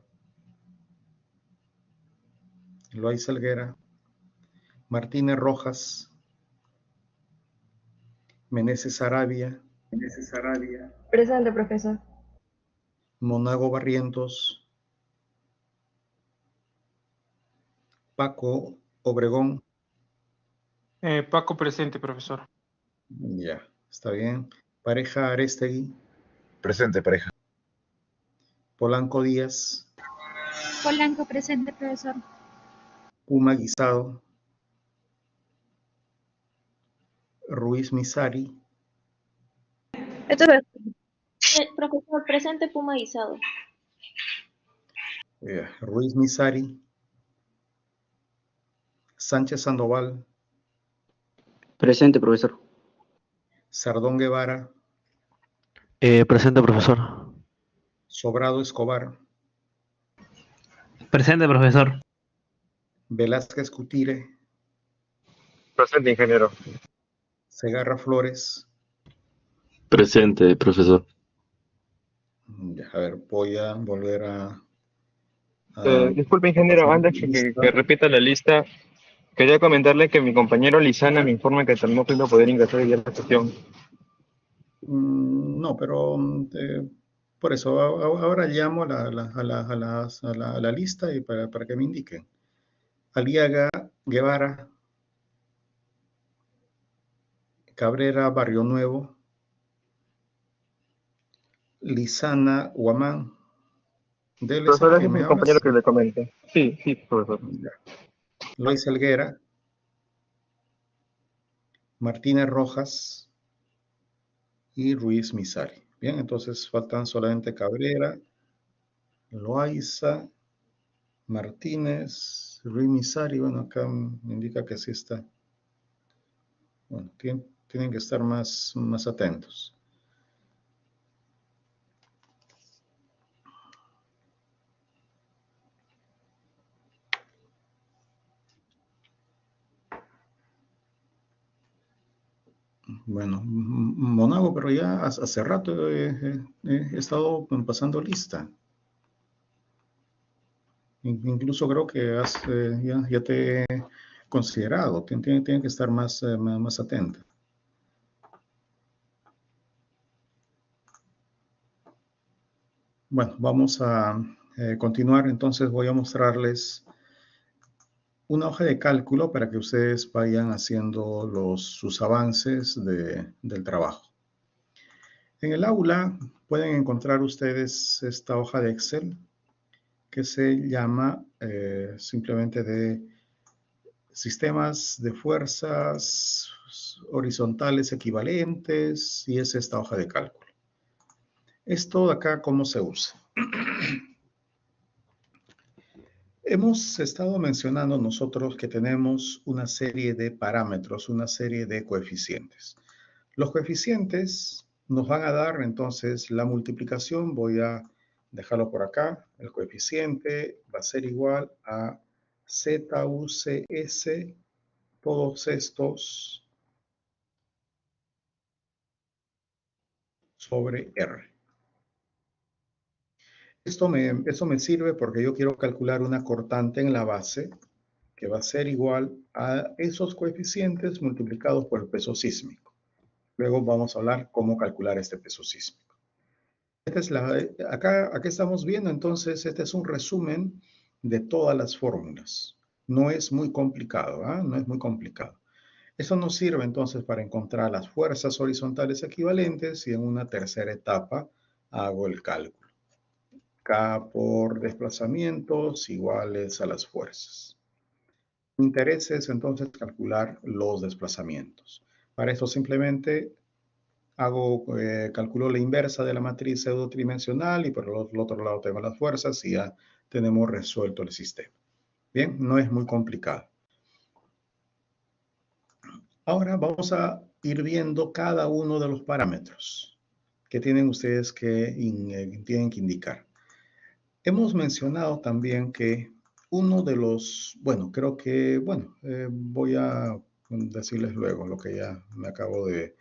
Speaker 1: Martínez Rojas, Meneses Arabia,
Speaker 6: Presente, profesor.
Speaker 1: Monago Barrientos, Paco Obregón,
Speaker 8: Paco presente, profesor.
Speaker 1: ya, está bien. Pareja Arestegui,
Speaker 5: Presente, pareja.
Speaker 1: Polanco Díaz,
Speaker 4: Polanco presente, profesor.
Speaker 1: Puma Guisado, Ruiz Misari,
Speaker 4: Profesor presente, Puma Guisado.
Speaker 1: Ruiz Misari, Sánchez Sandoval,
Speaker 9: Presente, profesor.
Speaker 1: Sardón Guevara,
Speaker 10: Presente, profesor.
Speaker 1: Sobrado Escobar,
Speaker 10: Presente, profesor.
Speaker 1: Velázquez Cutire,
Speaker 5: Presente, ingeniero.
Speaker 1: Segarra Flores.
Speaker 11: Presente, profesor.
Speaker 1: Ya, a ver, voy a volver a
Speaker 5: Disculpe, ingeniero, antes que repita la lista, quería comentarle que mi compañero Lizana me informa que no puedo poder ingresar hoy día a la sesión.
Speaker 1: No, pero por eso ahora llamo a la lista y para que me indiquen. Aliaga Guevara, Cabrera Barrio Nuevo, Lizana Huamán.
Speaker 5: Profesor, es mi compañero que le comente. Sí, profesor.
Speaker 1: Lois Helguera, Martínez Rojas y Ruiz Misari. Bien, entonces faltan solamente Cabrera, Loaiza, Martínez, Ruiz Misari. Bueno, acá me indica que sí está. Bueno, tienen que estar más atentos. Bueno, Monago, pero ya hace rato he estado pasando lista. Incluso creo que ya te he considerado. Tienen que estar más atenta. Bueno, vamos a continuar. Entonces voy a mostrarles una hoja de cálculo para que ustedes vayan haciendo sus avances del trabajo. En el aula pueden encontrar ustedes esta hoja de Excel que se llama simplemente de sistemas de fuerzas horizontales equivalentes, y es esta hoja de cálculo. Esto de acá, ¿cómo se usa? Hemos estado mencionando nosotros que tenemos una serie de parámetros, una serie de coeficientes. Los coeficientes nos van a dar entonces la multiplicación. Voy a dejarlo por acá. El coeficiente va a ser igual a ZUCS, todos estos sobre R. Esto me sirve porque yo quiero calcular una cortante en la base que va a ser igual a esos coeficientes multiplicados por el peso sísmico. Luego vamos a hablar cómo calcular este peso sísmico. Acá estamos viendo entonces, este es un resumen de todas las fórmulas. No es muy complicado, ¿eh? No es muy complicado. Eso nos sirve entonces para encontrar las fuerzas horizontales equivalentes, y en una tercera etapa hago el cálculo. K por desplazamientos iguales a las fuerzas. Mi interés es entonces calcular los desplazamientos. Para eso simplemente calculo la inversa de la matriz pseudotridimensional, y por el otro lado tengo las fuerzas, y ya tenemos resuelto el sistema. Bien, no es muy complicado. Ahora vamos a ir viendo cada uno de los parámetros que tienen ustedes tienen que indicar. Hemos mencionado también que uno de los, voy a decirles luego lo que ya me acabo de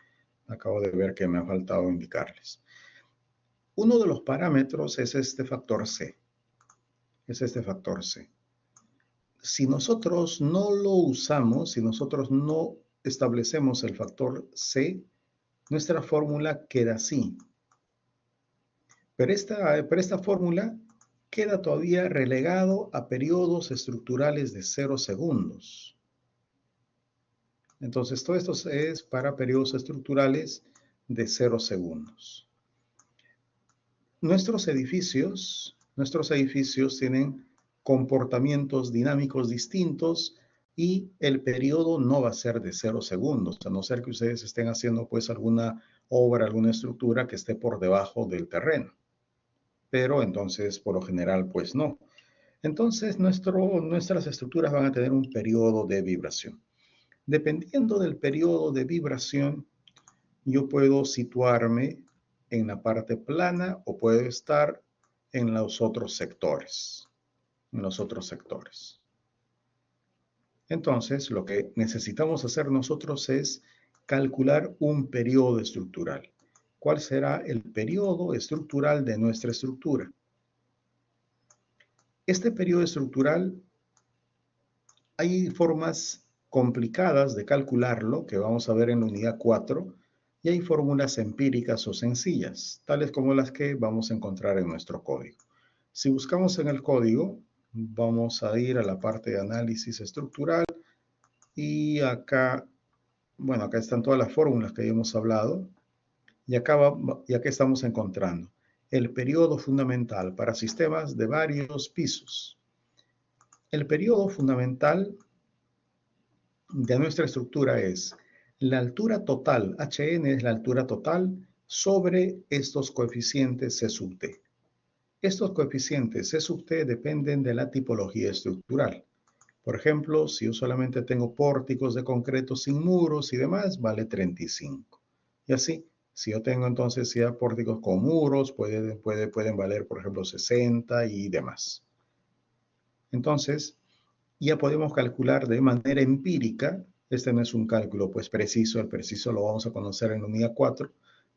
Speaker 1: ver que me ha faltado indicarles. Uno de los parámetros es este factor C. Si nosotros no lo usamos, si nosotros no establecemos el factor C, nuestra fórmula queda así. Pero esta fórmula queda todavía relegado a periodos estructurales de 0 segundos. Entonces, todo esto es para periodos estructurales de 0 segundos. Nuestros edificios tienen comportamientos dinámicos distintos, y el periodo no va a ser de 0 segundos, a no ser que ustedes estén haciendo pues alguna obra, alguna estructura que esté por debajo del terreno. Pero entonces, por lo general, pues no. Entonces, nuestras estructuras van a tener un periodo de vibración. Dependiendo del periodo de vibración, yo puedo situarme en la parte plana o puedo estar en los otros sectores. Entonces, lo que necesitamos hacer nosotros es calcular un periodo estructural. ¿Cuál será el periodo estructural de nuestra estructura? Este periodo estructural, hay formas complicadas de calcularlo, que vamos a ver en la unidad 4, y hay fórmulas empíricas o sencillas, tales como las que vamos a encontrar en nuestro código. Si buscamos en el código, vamos a ir a la parte de análisis estructural, y acá están todas las fórmulas que hemos hablado. Y acá estamos encontrando el periodo fundamental para sistemas de varios pisos. El periodo fundamental de nuestra estructura es La altura total, HN, es la altura total sobre estos coeficientes C sub T. Estos coeficientes C sub T dependen de la tipología estructural. Por ejemplo, si yo solamente tengo pórticos de concreto sin muros y demás, vale 35. Y así, si yo tengo entonces ya pórticos con muros, pueden valer, por ejemplo, 60 y demás. Entonces, ya podemos calcular de manera empírica. Este no es un cálculo pues preciso, el preciso lo vamos a conocer en la unidad 4.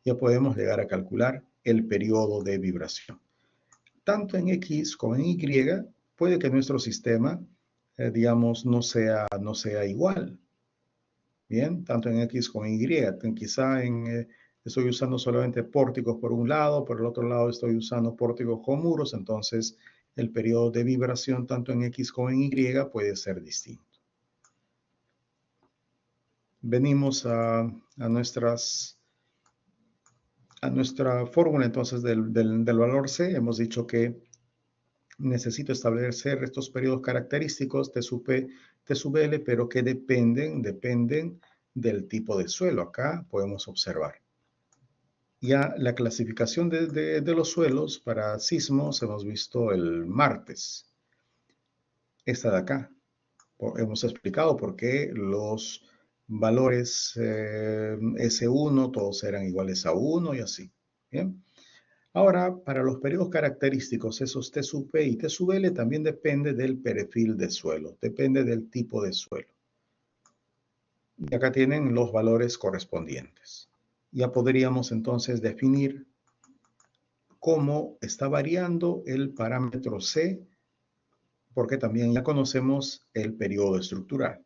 Speaker 1: Ya podemos llegar a calcular el periodo de vibración. Tanto en X como en Y, puede que nuestro sistema, digamos, no sea igual. Bien, tanto en X como en Y. Quizá estoy usando solamente pórticos por un lado, por el otro lado estoy usando pórticos con muros, entonces el periodo de vibración tanto en X como en Y puede ser distinto. Venimos a nuestra fórmula entonces del valor C. Hemos dicho que necesito establecer estos periodos característicos T sub P, T sub L, pero que dependen del tipo de suelo. Acá podemos observar. Ya la clasificación de los suelos para sismos hemos visto el martes. Esta de acá. Hemos explicado por qué los valores S1 todos eran iguales a 1 y así. Bien. Ahora, para los periodos característicos, esos T sub P y T sub L también depende del perfil de suelo, depende del tipo de suelo. Y acá tienen los valores correspondientes. Ya podríamos entonces definir cómo está variando el parámetro C, porque también ya conocemos el periodo estructural.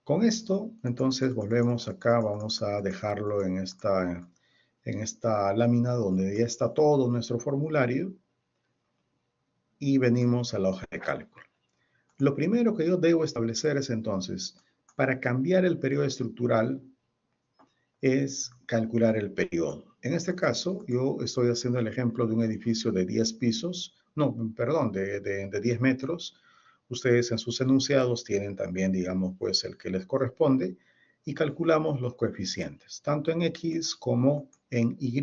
Speaker 1: Con esto, entonces volvemos acá, vamos a dejarlo en esta lámina donde ya está todo nuestro formulario y venimos a la hoja de cálculo. Lo primero que yo debo establecer es entonces, para cambiar el periodo estructural, es calcular el periodo. En este caso, yo estoy haciendo el ejemplo de un edificio de 10 pisos, no, perdón, de 10 metros. Ustedes en sus enunciados tienen también, digamos, pues el que les corresponde y calculamos los coeficientes, tanto en X como en Y,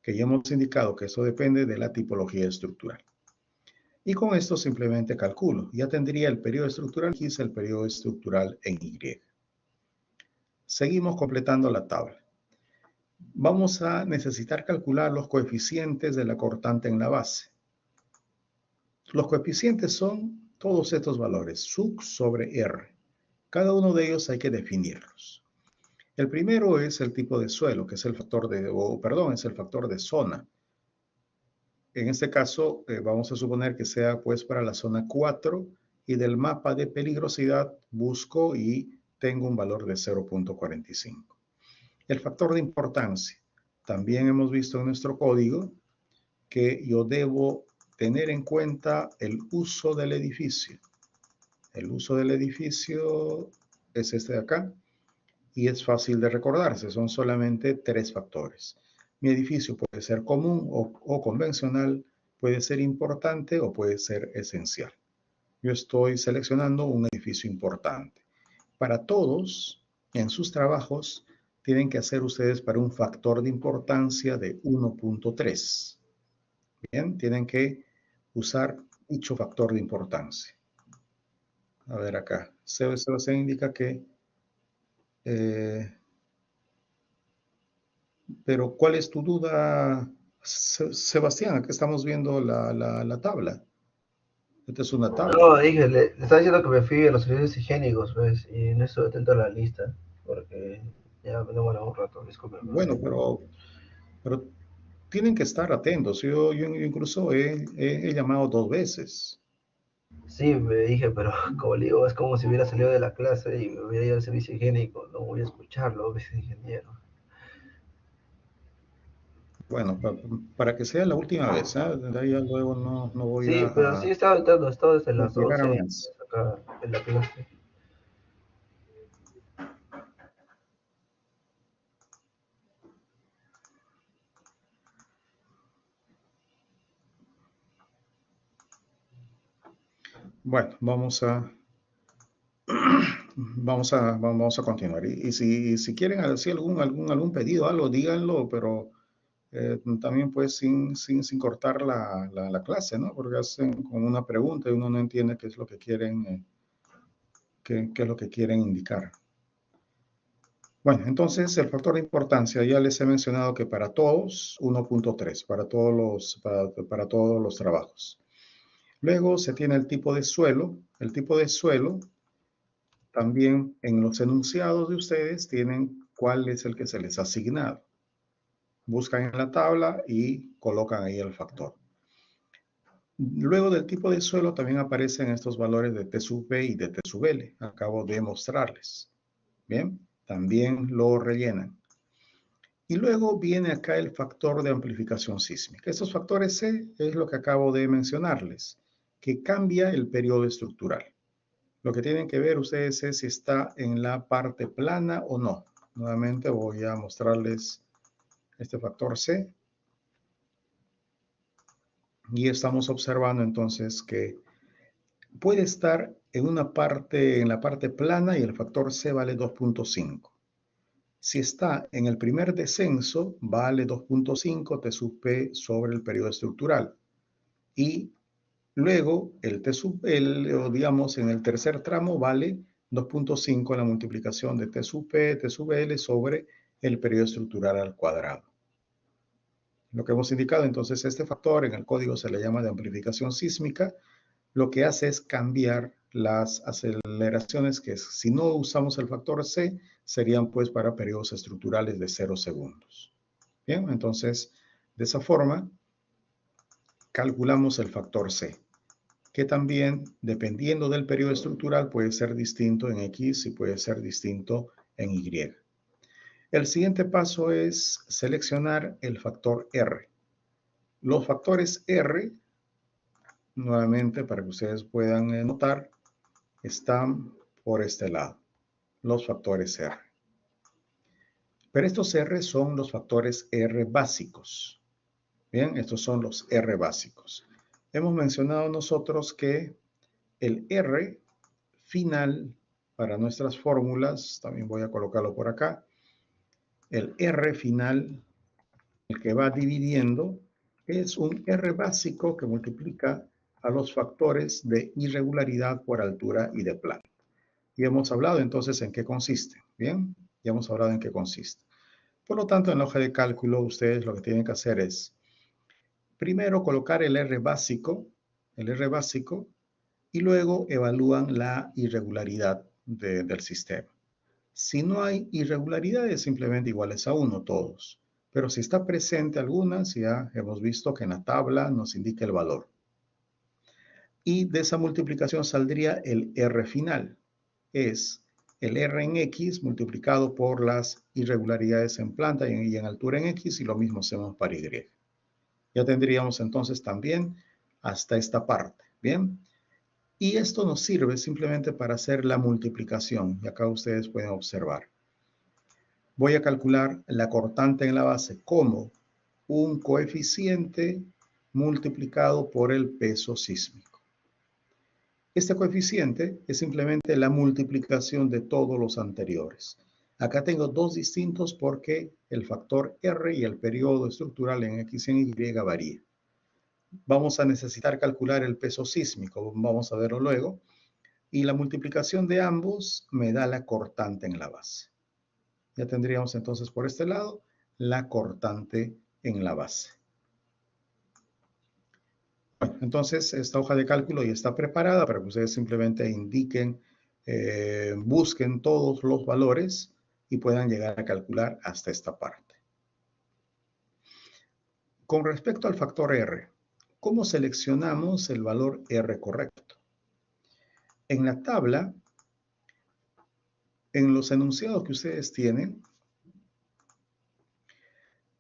Speaker 1: que ya hemos indicado que eso depende de la tipología estructural. Y con esto simplemente calculo. Ya tendría el periodo estructural X, el periodo estructural en Y. Seguimos completando la tabla. Vamos a necesitar calcular los coeficientes de la cortante en la base. Los coeficientes son todos estos valores, sub sobre R. Cada uno de ellos hay que definirlos. El primero es el tipo de suelo, que es el factor es el factor de zona. En este caso, vamos a suponer que sea pues para la zona 4 y del mapa de peligrosidad busco y tengo un valor de 0.45. El factor de importancia. También hemos visto en nuestro código que yo debo tener en cuenta el uso del edificio. El uso del edificio es este de acá y es fácil de recordarse. Son solamente 3 factores. Mi edificio puede ser común o convencional, puede ser importante o puede ser esencial. Yo estoy seleccionando un edificio importante. Para todos, en sus trabajos, tienen que hacer ustedes para un factor de importancia de 1.3. Bien, tienen que usar dicho factor de importancia. A ver acá, se indica que... pero, ¿cuál es tu duda, Sebastián? Acá estamos viendo la tabla. Esta es una tabla.
Speaker 7: No, dije, le estaba diciendo que me fui a los servicios higiénicos, pues, y no estoy atento a la lista, porque ya me demora un rato, disculpe.
Speaker 1: Bueno, pero tienen que estar atentos. Yo incluso he llamado 2 veces.
Speaker 7: Sí, me dije, pero como le digo, es como si hubiera salido de la clase y me hubiera ido al servicio higiénico, no voy a escucharlo, es ingeniero.
Speaker 1: Bueno, para que sea la última vez, ¿eh? De ahí ya luego no voy
Speaker 7: Sí,
Speaker 1: a...
Speaker 7: pero sí estaba entrando, estaba desde las
Speaker 1: llegar a
Speaker 7: 12
Speaker 1: más.
Speaker 7: acá en la clase.
Speaker 1: Bueno, vamos a vamos a continuar. Y si quieren hacer algún pedido, algo, díganlo, pero también pues sin cortar la clase, ¿no? Porque hacen con una pregunta y uno no entiende qué es lo que quieren, qué es lo que quieren indicar. Bueno, entonces el factor de importancia, ya les he mencionado que para todos, 1.3, para todos los trabajos. Luego se tiene el tipo de suelo. El tipo de suelo, también en los enunciados de ustedes tienen cuál es el que se les ha asignado. Buscan en la tabla y colocan ahí el factor. Luego del tipo de suelo también aparecen estos valores de T sub P y de T sub L. Acabo de mostrarles. Bien, también lo rellenan. Y luego viene acá el factor de amplificación sísmica. Estos factores C es lo que acabo de mencionarles, que cambia el periodo estructural. Lo que tienen que ver ustedes es si está en la parte plana o no. Nuevamente voy a mostrarles este factor C. Y estamos observando entonces que puede estar en la parte plana y el factor C vale 2.5. Si está en el primer descenso, vale 2.5 T sub P sobre el periodo estructural. Y luego, digamos, en el tercer tramo vale 2.5 la multiplicación de T sub P, T sub L sobre el periodo estructural al cuadrado. Lo que hemos indicado, entonces, este factor en el código se le llama de amplificación sísmica. Lo que hace es cambiar las aceleraciones que si no usamos el factor C, serían pues para periodos estructurales de 0 segundos. Bien, entonces, de esa forma, calculamos el factor C, que también, dependiendo del periodo estructural, puede ser distinto en X y puede ser distinto en Y. El siguiente paso es seleccionar el factor R. Los factores R, nuevamente para que ustedes puedan notar, están por este lado, los factores R. Pero estos R son los factores R básicos. Bien, estos son los R básicos. Hemos mencionado nosotros que el R final para nuestras fórmulas, también voy a colocarlo por acá, el R final, el que va dividiendo, es un R básico que multiplica a los factores de irregularidad por altura y de plano. Y hemos hablado entonces en qué consiste. Bien, ya hemos hablado en qué consiste. Por lo tanto, en la hoja de cálculo, ustedes lo que tienen que hacer es, primero colocar el R básico, y luego evalúan la irregularidad del sistema. Si no hay irregularidades, simplemente iguales a 1 todos. Pero si está presente algunas, ya hemos visto que en la tabla nos indica el valor. Y de esa multiplicación saldría el R final. Es el R en X multiplicado por las irregularidades en planta y en altura en X, y lo mismo hacemos para Y. Ya tendríamos entonces también hasta esta parte. Bien. Y esto nos sirve simplemente para hacer la multiplicación. Y acá ustedes pueden observar. Voy a calcular la cortante en la base como un coeficiente multiplicado por el peso sísmico. Este coeficiente es simplemente la multiplicación de todos los anteriores. Acá tengo dos distintos porque el factor R y el periodo estructural en X y en Y varía. Vamos a necesitar calcular el peso sísmico, vamos a verlo luego. Y la multiplicación de ambos me da la cortante en la base. Ya tendríamos entonces por este lado la cortante en la base. Bueno, entonces esta hoja de cálculo ya está preparada para que ustedes simplemente indiquen, busquen todos los valores y puedan llegar a calcular hasta esta parte. Con respecto al factor R, ¿cómo seleccionamos el valor R correcto? En la tabla, en los enunciados que ustedes tienen,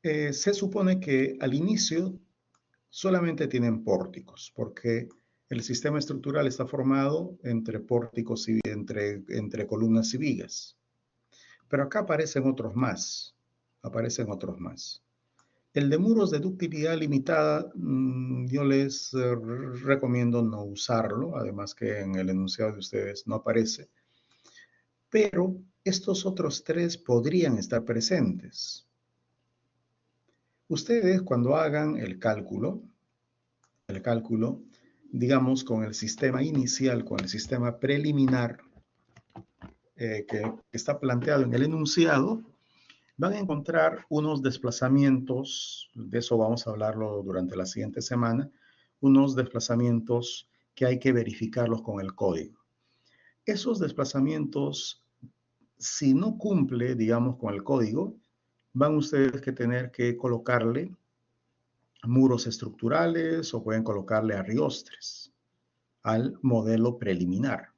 Speaker 1: se supone que al inicio solamente tienen pórticos, porque el sistema estructural está formado entre pórticos y entre columnas y vigas. Pero acá aparecen otros más. El de muros de ductilidad limitada, yo les recomiendo no usarlo, además que en el enunciado de ustedes no aparece. pero estos otros 3 podrían estar presentes. Ustedes cuando hagan el cálculo, digamos con el sistema inicial, con el sistema preliminar que está planteado en el enunciado, van a encontrar unos desplazamientos, de eso vamos a hablarlo durante la siguiente semana, unos desplazamientos que hay que verificarlos con el código. Esos desplazamientos, si no cumple, digamos, con el código, van ustedes que tener que colocarle muros estructurales o pueden colocarle arriostres al modelo preliminar.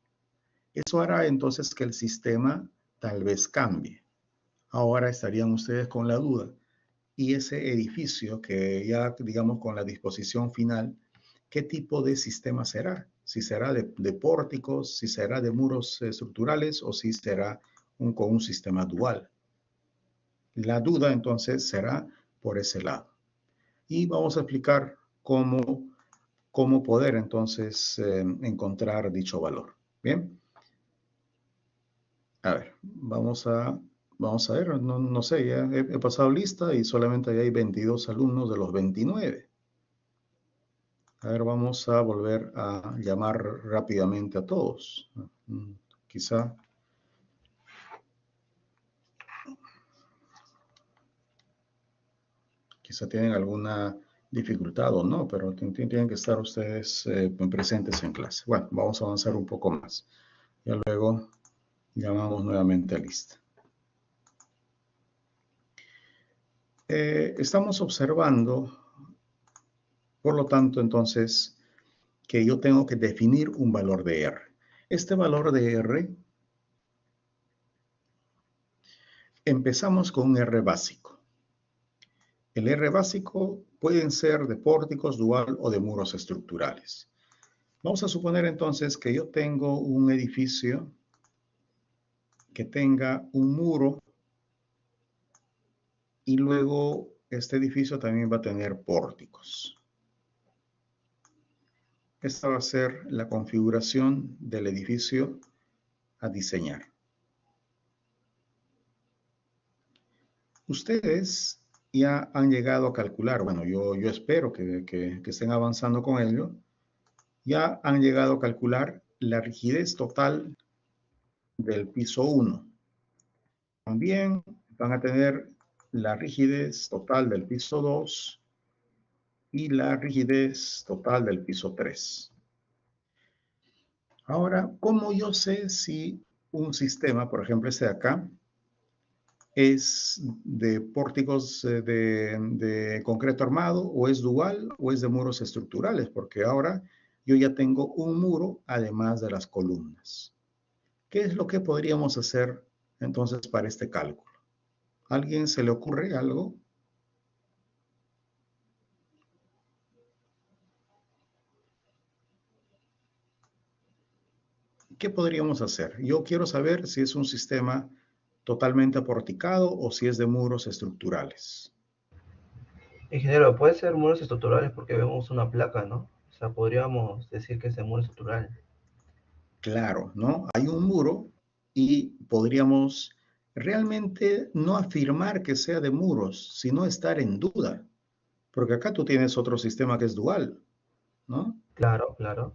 Speaker 1: Eso hará entonces que el sistema tal vez cambie. Ahora estarían ustedes con la duda. Y ese edificio que ya, digamos, con la disposición final, ¿qué tipo de sistema será? Si será de pórticos, si será de muros estructurales o si será con un sistema dual. La duda entonces será por ese lado. Y vamos a explicar cómo poder entonces encontrar dicho valor. Bien. A ver, vamos a ver, no sé, ya he pasado lista y solamente hay 22 alumnos de los 29. A ver, vamos a volver a llamar rápidamente a todos. Quizá tienen alguna dificultad o no, pero tienen que estar ustedes presentes en clase. Bueno, vamos a avanzar un poco más. Ya luego llamamos nuevamente a lista. Estamos observando, por lo tanto, entonces, que yo tengo que definir un valor de R. Este valor de R, empezamos con un R básico. El R básico pueden ser de pórticos, dual o de muros estructurales. Vamos a suponer entonces que yo tengo un edificio que tenga un muro y luego este edificio también va a tener pórticos. Esta va a ser la configuración del edificio a diseñar. Ustedes ya han llegado a calcular, bueno, yo espero que estén avanzando con ello, ya han llegado a calcular la rigidez total del piso 1. También van a tener la rigidez total del piso 2 y la rigidez total del piso 3. Ahora, ¿cómo yo sé si un sistema, por ejemplo este de acá, es de pórticos de concreto armado o es dual o es de muros estructurales? Porque ahora yo ya tengo un muro además de las columnas. ¿Qué es lo que podríamos hacer entonces para este cálculo? ¿A alguien se le ocurre algo? ¿Qué podríamos hacer? Yo quiero saber si es un sistema totalmente aporticado o si es de muros estructurales.
Speaker 7: Ingeniero, puede ser muros estructurales porque vemos una placa, ¿no? O sea, podríamos decir que es de muro estructural.
Speaker 1: Claro, ¿no? Hay un muro y podríamos realmente no afirmar que sea de muros, sino estar en duda. Porque acá tú tienes otro sistema que es dual, ¿no?
Speaker 7: Claro, claro.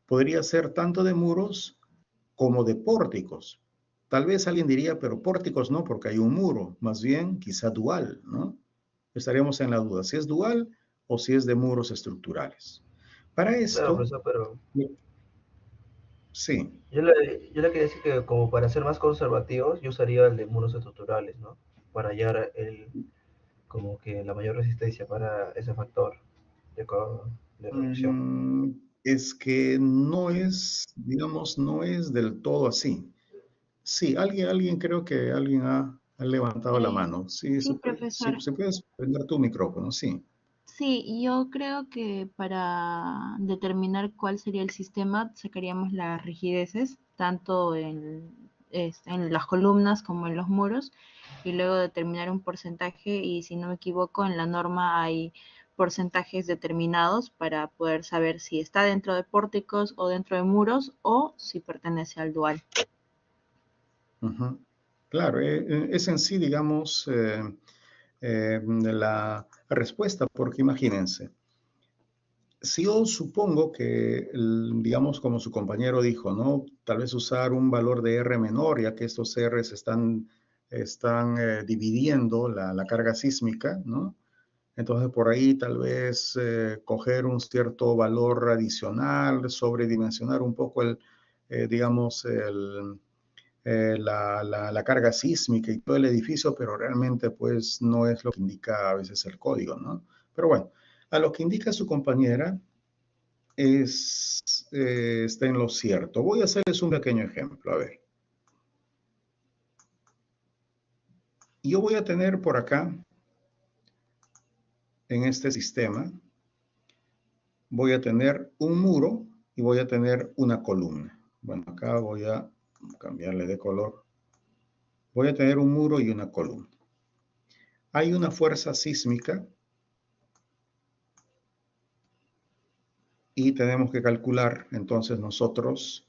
Speaker 1: Podría ser tanto de muros como de pórticos. Tal vez alguien diría, pero pórticos no, porque hay un muro. Más bien, quizá dual, ¿no? Estaríamos en la duda si es dual o si es de muros estructurales. Para
Speaker 7: Claro,
Speaker 1: esto,
Speaker 7: profesor, pero
Speaker 1: sí,
Speaker 7: yo le quería decir que como para ser más conservativos, yo usaría el de muros estructurales, ¿no? Para hallar como que la mayor resistencia para ese factor de reducción.
Speaker 1: es que no es, digamos, no es del todo así. Sí, alguien creo que alguien ha levantado la mano. Sí,
Speaker 2: Sí, profesor.
Speaker 1: se puedes prender tu micrófono, sí.
Speaker 2: Sí, yo creo que para determinar cuál sería el sistema, sacaríamos las rigideces, tanto en las columnas como en los muros, y luego determinar un porcentaje, y si no me equivoco, en la norma hay porcentajes determinados para poder saber si está dentro de pórticos o dentro de muros, o si pertenece al dual.
Speaker 1: Ujú. Claro, es en sí, digamos, la respuesta, porque imagínense, si yo supongo que, digamos, como su compañero dijo, ¿no? Tal vez usar un valor de R menor, ya que estos Rs están dividiendo la carga sísmica, ¿no? Entonces, por ahí tal vez coger un cierto valor adicional, sobredimensionar un poco digamos, la carga sísmica y todo el edificio, pero realmente pues no es lo que indica a veces el código, ¿no? Pero bueno, a lo que indica su compañera está en lo cierto. Voy a hacerles un pequeño ejemplo, a ver. Yo voy a tener por acá, en este sistema, voy a tener un muro y voy a tener una columna. Bueno, acá voy a cambiarle de color. Voy a tener un muro y una columna. Hay una fuerza sísmica y tenemos que calcular entonces nosotros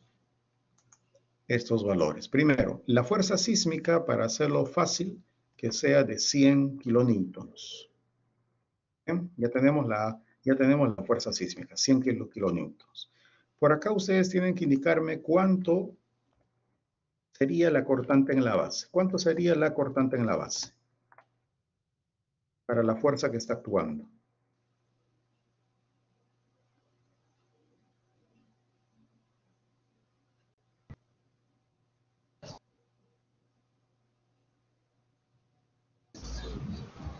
Speaker 1: estos valores. Primero, la fuerza sísmica, para hacerlo fácil, que sea de 100 kilonewtons. Bien, ya tenemos la fuerza sísmica, 100 kilonewtons. Por acá ustedes tienen que indicarme cuánto sería la cortante en la base. ¿Cuánto sería la cortante en la base para la fuerza que está actuando?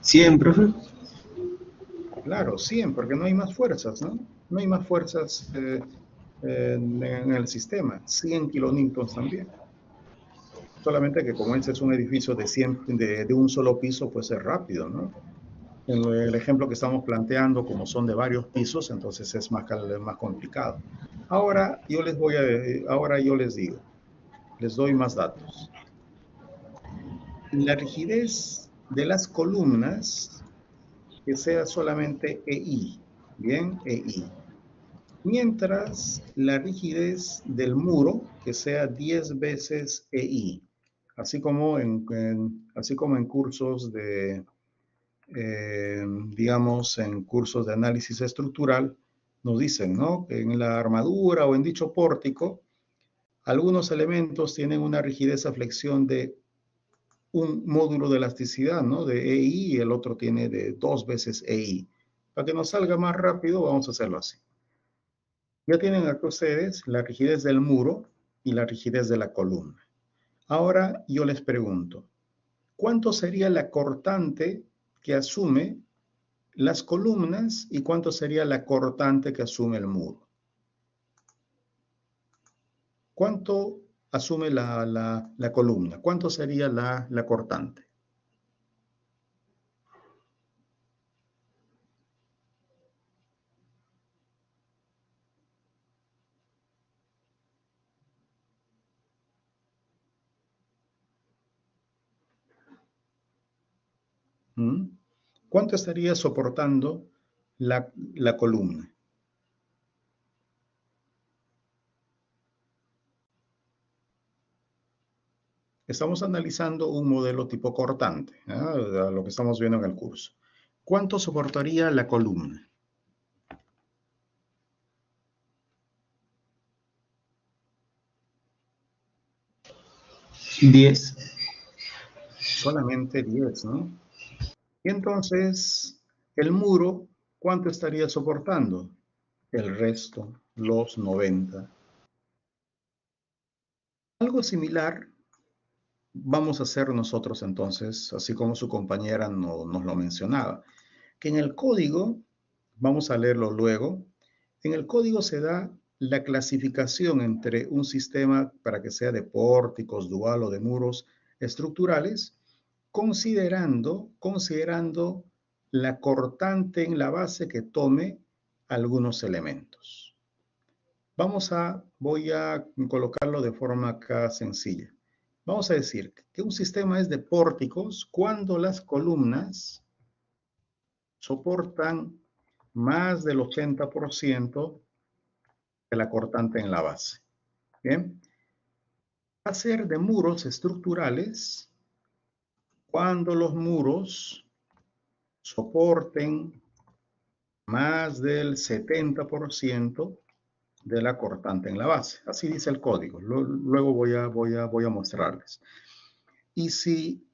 Speaker 3: ¿100, profe?
Speaker 1: Claro, 100, porque no hay más fuerzas, ¿no? No hay más fuerzas en el sistema. 100 kilonewtons también. Solamente que como este es un edificio de un solo piso, pues es rápido, ¿no? En el ejemplo que estamos planteando, como son de varios pisos, entonces es más complicado. Ahora yo les digo, les doy más datos. La rigidez de las columnas, que sea solamente EI, ¿bien? EI. Mientras la rigidez del muro, que sea 10 veces EI, así como en cursos digamos, en cursos de análisis estructural, nos dicen, ¿no? Que en la armadura o en dicho pórtico, algunos elementos tienen una rigidez a flexión de un módulo de elasticidad, ¿no? De EI, y el otro tiene de 2 veces EI. Para que nos salga más rápido, vamos a hacerlo así. Ya tienen acá ustedes la rigidez del muro y la rigidez de la columna. Ahora yo les pregunto, ¿cuánto sería la cortante que asume las columnas y cuánto sería la cortante que asume el muro? ¿Cuánto asume la columna? ¿Cuánto sería la cortante? ¿Mm? ¿Cuánto estaría soportando la columna? Estamos analizando un modelo tipo cortante, ¿eh? Lo que estamos viendo en el curso. ¿Cuánto soportaría la columna?
Speaker 3: ¿10?
Speaker 1: Solamente 10, ¿no? Y entonces, el muro, ¿cuánto estaría soportando? El resto, los 90. Algo similar vamos a hacer nosotros entonces, así como su compañera nos lo mencionaba, que en el código, vamos a leerlo luego, en el código se da la clasificación entre un sistema para que sea de pórticos, dual o de muros estructurales, considerando la cortante en la base que tome algunos elementos. Voy a colocarlo de forma acá sencilla. Vamos a decir que un sistema es de pórticos cuando las columnas soportan más del 80% de la cortante en la base. Bien. Va a ser de muros estructurales cuando los muros soporten más del 70% de la cortante en la base. Así dice el código. Luego voy a mostrarles. Y si,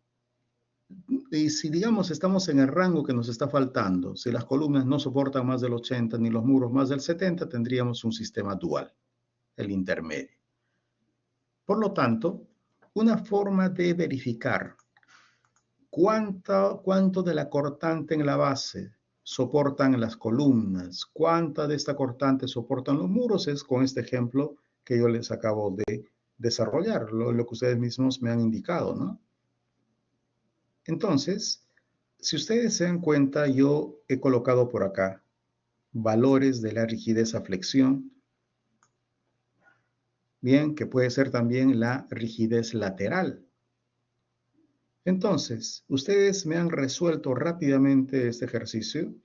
Speaker 1: digamos, estamos en el rango que nos está faltando, si las columnas no soportan más del 80 ni los muros más del 70, tendríamos un sistema dual, el intermedio. Por lo tanto, una forma de verificar cuánto de la cortante en la base soportan las columnas, cuánta de esta cortante soportan los muros, es con este ejemplo que yo les acabo de desarrollar, lo que ustedes mismos me han indicado, ¿no? Entonces, si ustedes se dan cuenta, yo he colocado por acá valores de la rigidez a flexión, bien, que puede ser también la rigidez lateral. Entonces, ustedes me han resuelto rápidamente este ejercicio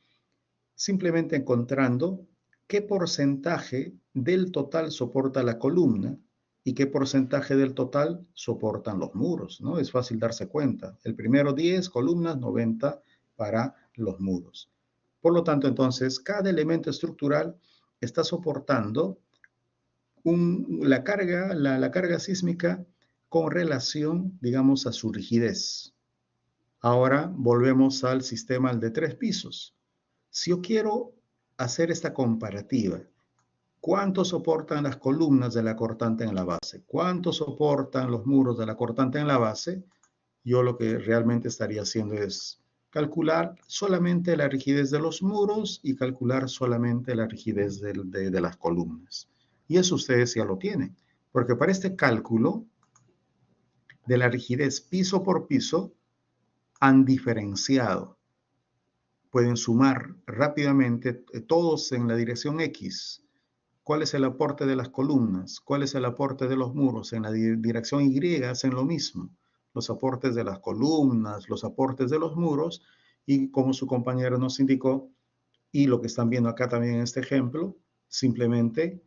Speaker 1: simplemente encontrando qué porcentaje del total soporta la columna y qué porcentaje del total soportan los muros, ¿no? Es fácil darse cuenta. El primero 10 columnas, 90 para los muros. Por lo tanto, entonces, cada elemento estructural está soportando la carga sísmica con relación, digamos, a su rigidez. Ahora volvemos al sistema al de 3 pisos. Si yo quiero hacer esta comparativa, ¿cuánto soportan las columnas de la cortante en la base? ¿Cuánto soportan los muros de la cortante en la base? Yo lo que realmente estaría haciendo es calcular solamente la rigidez de los muros y calcular solamente la rigidez de las columnas. Y eso ustedes ya lo tienen, porque para este cálculo de la rigidez piso por piso han diferenciado. Pueden sumar rápidamente todos en la dirección X. ¿Cuál es el aporte de las columnas? ¿Cuál es el aporte de los muros? En la dirección Y hacen lo mismo. Los aportes de las columnas, los aportes de los muros, y como su compañero nos indicó, y lo que están viendo acá también en este ejemplo, simplemente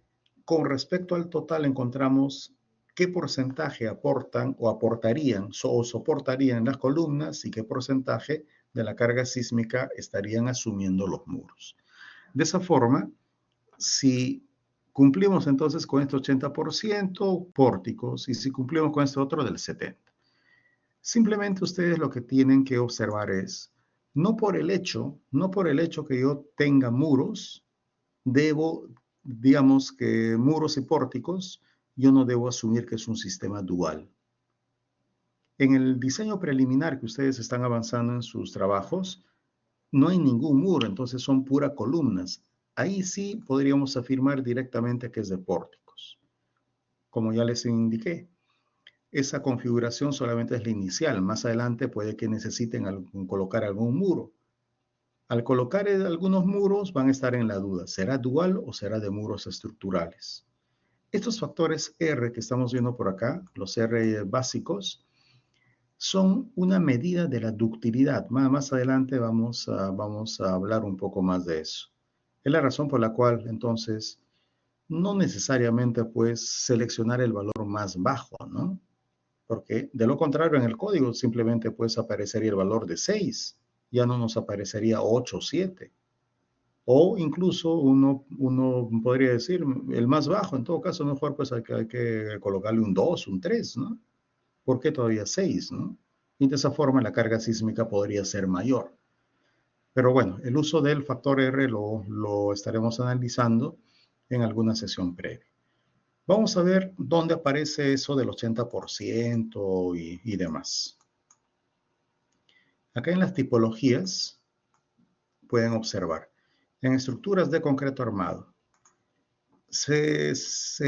Speaker 1: con respecto al total encontramos qué porcentaje aportan o aportarían o soportarían las columnas y qué porcentaje de la carga sísmica estarían asumiendo los muros. De esa forma, si cumplimos entonces con este 80%, pórticos, y si cumplimos con este otro del 70%. Simplemente ustedes lo que tienen que observar es, no por el hecho que yo tenga muros, digamos que muros y pórticos, yo no debo asumir que es un sistema dual. En el diseño preliminar que ustedes están avanzando en sus trabajos, no hay ningún muro, entonces son puras columnas. Ahí sí podríamos afirmar directamente que es de pórticos. Como ya les indiqué, esa configuración solamente es la inicial. Más adelante puede que necesiten colocar algún muro. Al colocar algunos muros van a estar en la duda, ¿será dual o será de muros estructurales? Estos factores R que estamos viendo por acá, los R básicos, son una medida de la ductilidad. Más adelante vamos a hablar un poco más de eso. Es la razón por la cual, entonces, no necesariamente puedes seleccionar el valor más bajo, ¿no? Porque de lo contrario, en el código simplemente pues aparecería el valor de 6. Ya no nos aparecería 8 o 7. O incluso uno podría decir, el más bajo, en todo caso, mejor pues hay que colocarle un 2, un 3, ¿no? ¿Por qué todavía 6, no? Y de esa forma la carga sísmica podría ser mayor. Pero bueno, el uso del factor R lo estaremos analizando en alguna sesión previa. Vamos a ver dónde aparece eso del 80% y demás. Acá en las tipologías pueden observar. En estructuras de concreto armado, se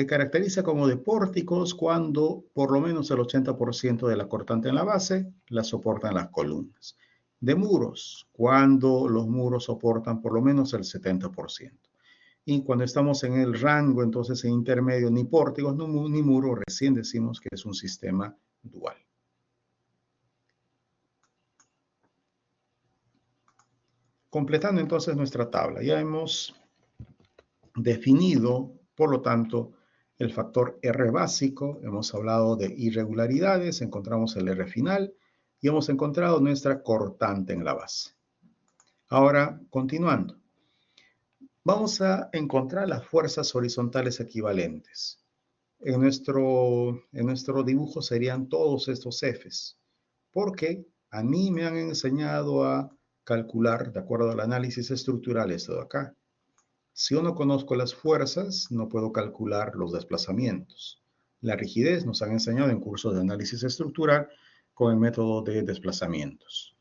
Speaker 1: caracteriza como de pórticos cuando por lo menos el 80% de la cortante en la base la soportan las columnas. De muros, cuando los muros soportan por lo menos el 70%. Y cuando estamos en el rango, entonces en intermedio, ni pórticos ni muros, recién decimos que es un sistema dual. Completando entonces nuestra tabla, ya hemos definido, por lo tanto, el factor R básico, hemos hablado de irregularidades, encontramos el R final y hemos encontrado nuestra cortante en la base. Ahora, continuando, vamos a encontrar las fuerzas horizontales equivalentes. En nuestro dibujo serían todos estos Fs, porque a mí me han enseñado a calcular, de acuerdo al análisis estructural, esto de acá. Si yo no conozco las fuerzas, no puedo calcular los desplazamientos. La rigidez nos han enseñado en cursos de análisis estructural con el método de desplazamientos.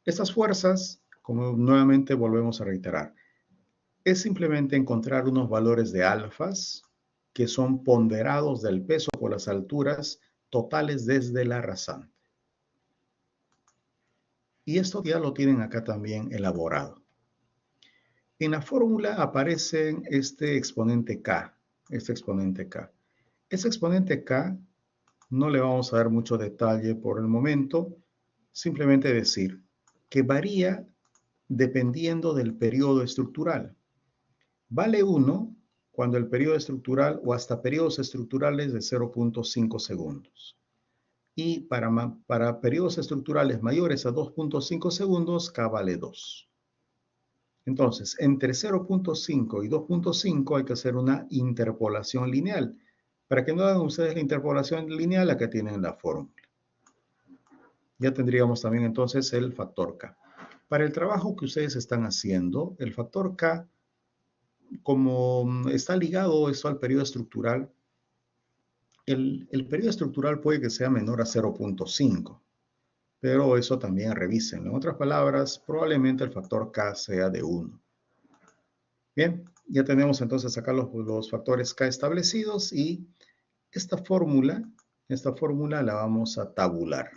Speaker 1: Estas fuerzas, como nuevamente volvemos a reiterar, es simplemente encontrar unos valores de alfas que son ponderados del peso por las alturas totales desde la rasante. Y esto ya lo tienen acá también elaborado. En la fórmula aparece este exponente K. Ese exponente K no le vamos a dar mucho detalle por el momento, simplemente decir que varía dependiendo del periodo estructural. Vale 1 cuando el periodo estructural o hasta periodos estructurales de 0.5 segundos. Y para periodos estructurales mayores a 2.5 segundos, K vale 2. Entonces, entre 0.5 y 2.5 hay que hacer una interpolación lineal. Para que no hagan ustedes la interpolación lineal, acá tienen la fórmula. Ya tendríamos también entonces el factor K. Para el trabajo que ustedes están haciendo, el factor K, como está ligado esto al periodo estructural, el periodo estructural puede que sea menor a 0.5. Pero eso también revísenlo. En otras palabras, probablemente el factor K sea de 1. Bien, ya tenemos entonces acá los factores K establecidos y esta fórmula la vamos a tabular.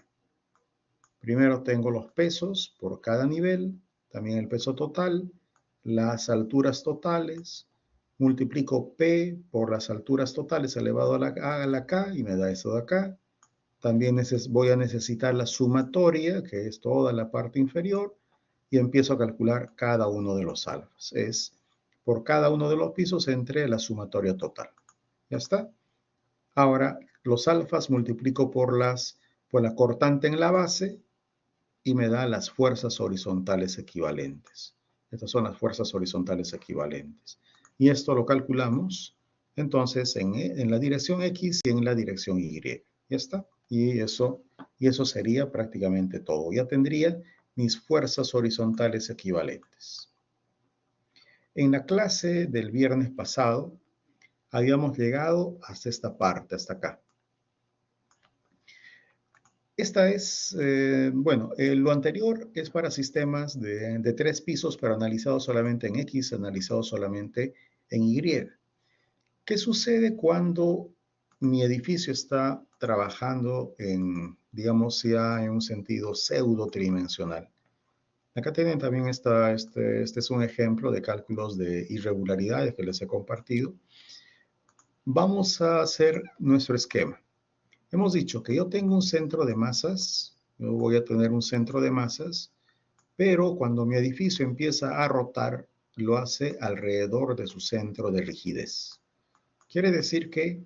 Speaker 1: Primero tengo los pesos por cada nivel, también el peso total, las alturas totales, multiplico P por las alturas totales elevado a la K y me da eso de acá. También voy a necesitar la sumatoria, que es toda la parte inferior, y empiezo a calcular cada uno de los alfas. Es por cada uno de los pisos entre la sumatoria total. ¿Ya está? Ahora, los alfas multiplico por la cortante en la base y me da las fuerzas horizontales equivalentes. Estas son las fuerzas horizontales equivalentes. Y esto lo calculamos, entonces, en la dirección X y en la dirección Y. ¿Ya está? Y eso sería prácticamente todo. Ya tendría mis fuerzas horizontales equivalentes. En la clase del viernes pasado, habíamos llegado hasta esta parte, hasta acá. Esta es, lo anterior es para sistemas de 3 pisos, pero analizados solamente en X, analizados solamente en Y. ¿Qué sucede cuando mi edificio está trabajando en, digamos, ya en un sentido pseudo-tridimensional? Acá tienen también este es un ejemplo de cálculos de irregularidades que les he compartido. Vamos a hacer nuestro esquema. Hemos dicho que yo tengo un centro de masas, yo voy a tener un centro de masas, pero cuando mi edificio empieza a rotar, lo hace alrededor de su centro de rigidez. Quiere decir que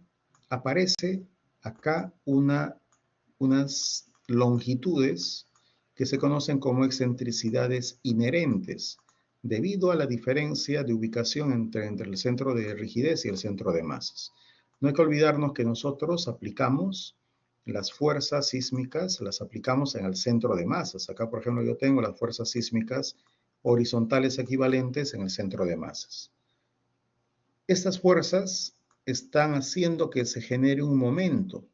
Speaker 1: aparece acá unas longitudes que se conocen como excentricidades inherentes, debido a la diferencia de ubicación entre el centro de rigidez y el centro de masas. No hay que olvidarnos que nosotros aplicamos las fuerzas sísmicas, las aplicamos en el centro de masas. Acá, por ejemplo, yo tengo las fuerzas sísmicas horizontales equivalentes en el centro de masas. Estas fuerzas están haciendo que se genere un momento.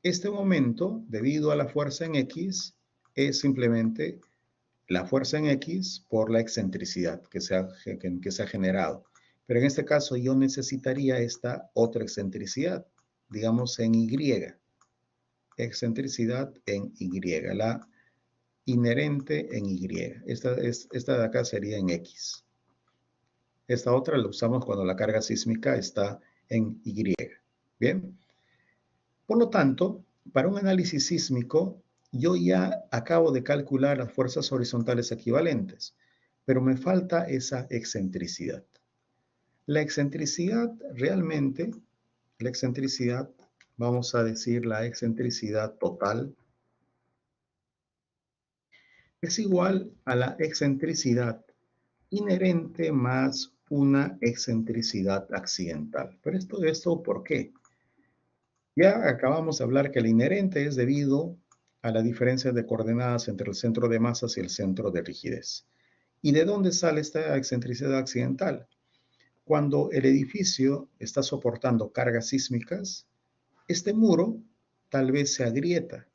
Speaker 1: Este momento, debido a la fuerza en X, es simplemente la fuerza en X por la excentricidad que se ha generado. Pero en este caso yo necesitaría esta otra excentricidad, digamos en Y. Excentricidad en Y, la inherente en Y. Esta de acá sería en X. Esta otra la usamos cuando la carga sísmica está en Y. ¿Bien? Por lo tanto, para un análisis sísmico, yo ya acabo de calcular las fuerzas horizontales equivalentes, pero me falta esa excentricidad. La excentricidad realmente, la excentricidad, vamos a decir la excentricidad total, es igual a la excentricidad inherente más una excentricidad accidental. Pero esto ¿por qué? Ya acabamos de hablar que la inherente es debido a la diferencia de coordenadas entre el centro de masas y el centro de rigidez. ¿Y de dónde sale esta excentricidad accidental? Cuando el edificio está soportando cargas sísmicas, este muro tal vez se agrieta.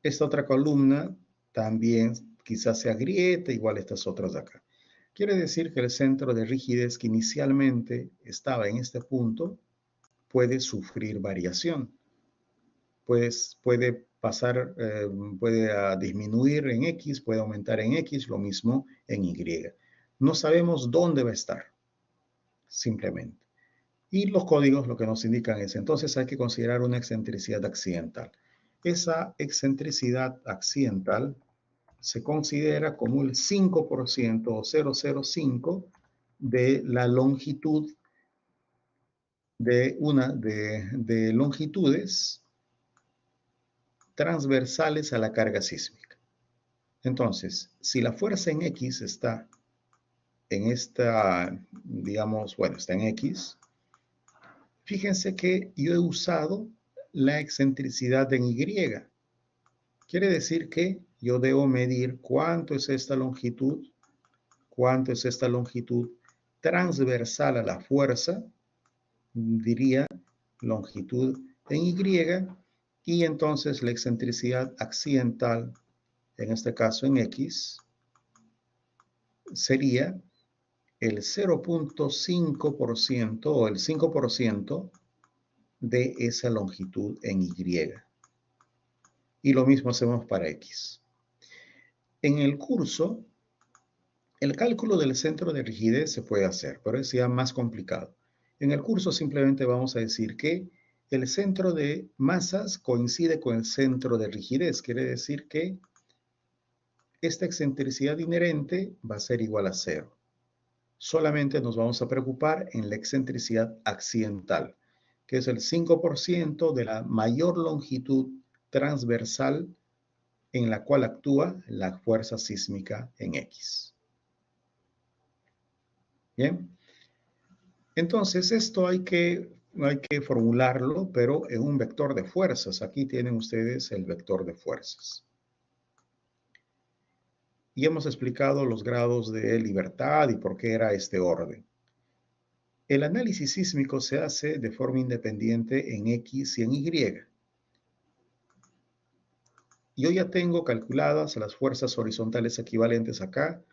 Speaker 1: Esta otra columna también quizás se agrieta, igual estas otras de acá. Quiere decir que el centro de rigidez que inicialmente estaba en este punto puede sufrir variación. Pues puede pasar, puede disminuir en X, puede aumentar en X, lo mismo en Y. No sabemos dónde va a estar, simplemente. Y los códigos lo que nos indican es, entonces hay que considerar una excentricidad accidental. Esa excentricidad accidental se considera como el 5% o 0,05 de la longitud de longitudes transversales a la carga sísmica. Entonces, si la fuerza en X está en esta, digamos, bueno, está en X, fíjense que yo he usado la excentricidad en Y. Quiere decir que yo debo medir cuánto es esta longitud transversal a la fuerza, diría longitud en Y, y entonces la excentricidad accidental, en este caso en X, sería el 0,5% o el 5% de esa longitud en Y. Y lo mismo hacemos para X. En el curso, el cálculo del centro de rigidez se puede hacer, pero es ya más complicado. En el curso simplemente vamos a decir que el centro de masas coincide con el centro de rigidez. Quiere decir que esta excentricidad inherente va a ser igual a 0. Solamente nos vamos a preocupar en la excentricidad accidental, que es el 5% de la mayor longitud transversal en la cual actúa la fuerza sísmica en X. Bien. Entonces, esto hay que formularlo, pero en un vector de fuerzas. Aquí tienen ustedes el vector de fuerzas. Y hemos explicado los grados de libertad y por qué era este orden. El análisis sísmico se hace de forma independiente en X y en Y. Yo ya tengo calculadas las fuerzas horizontales equivalentes acá,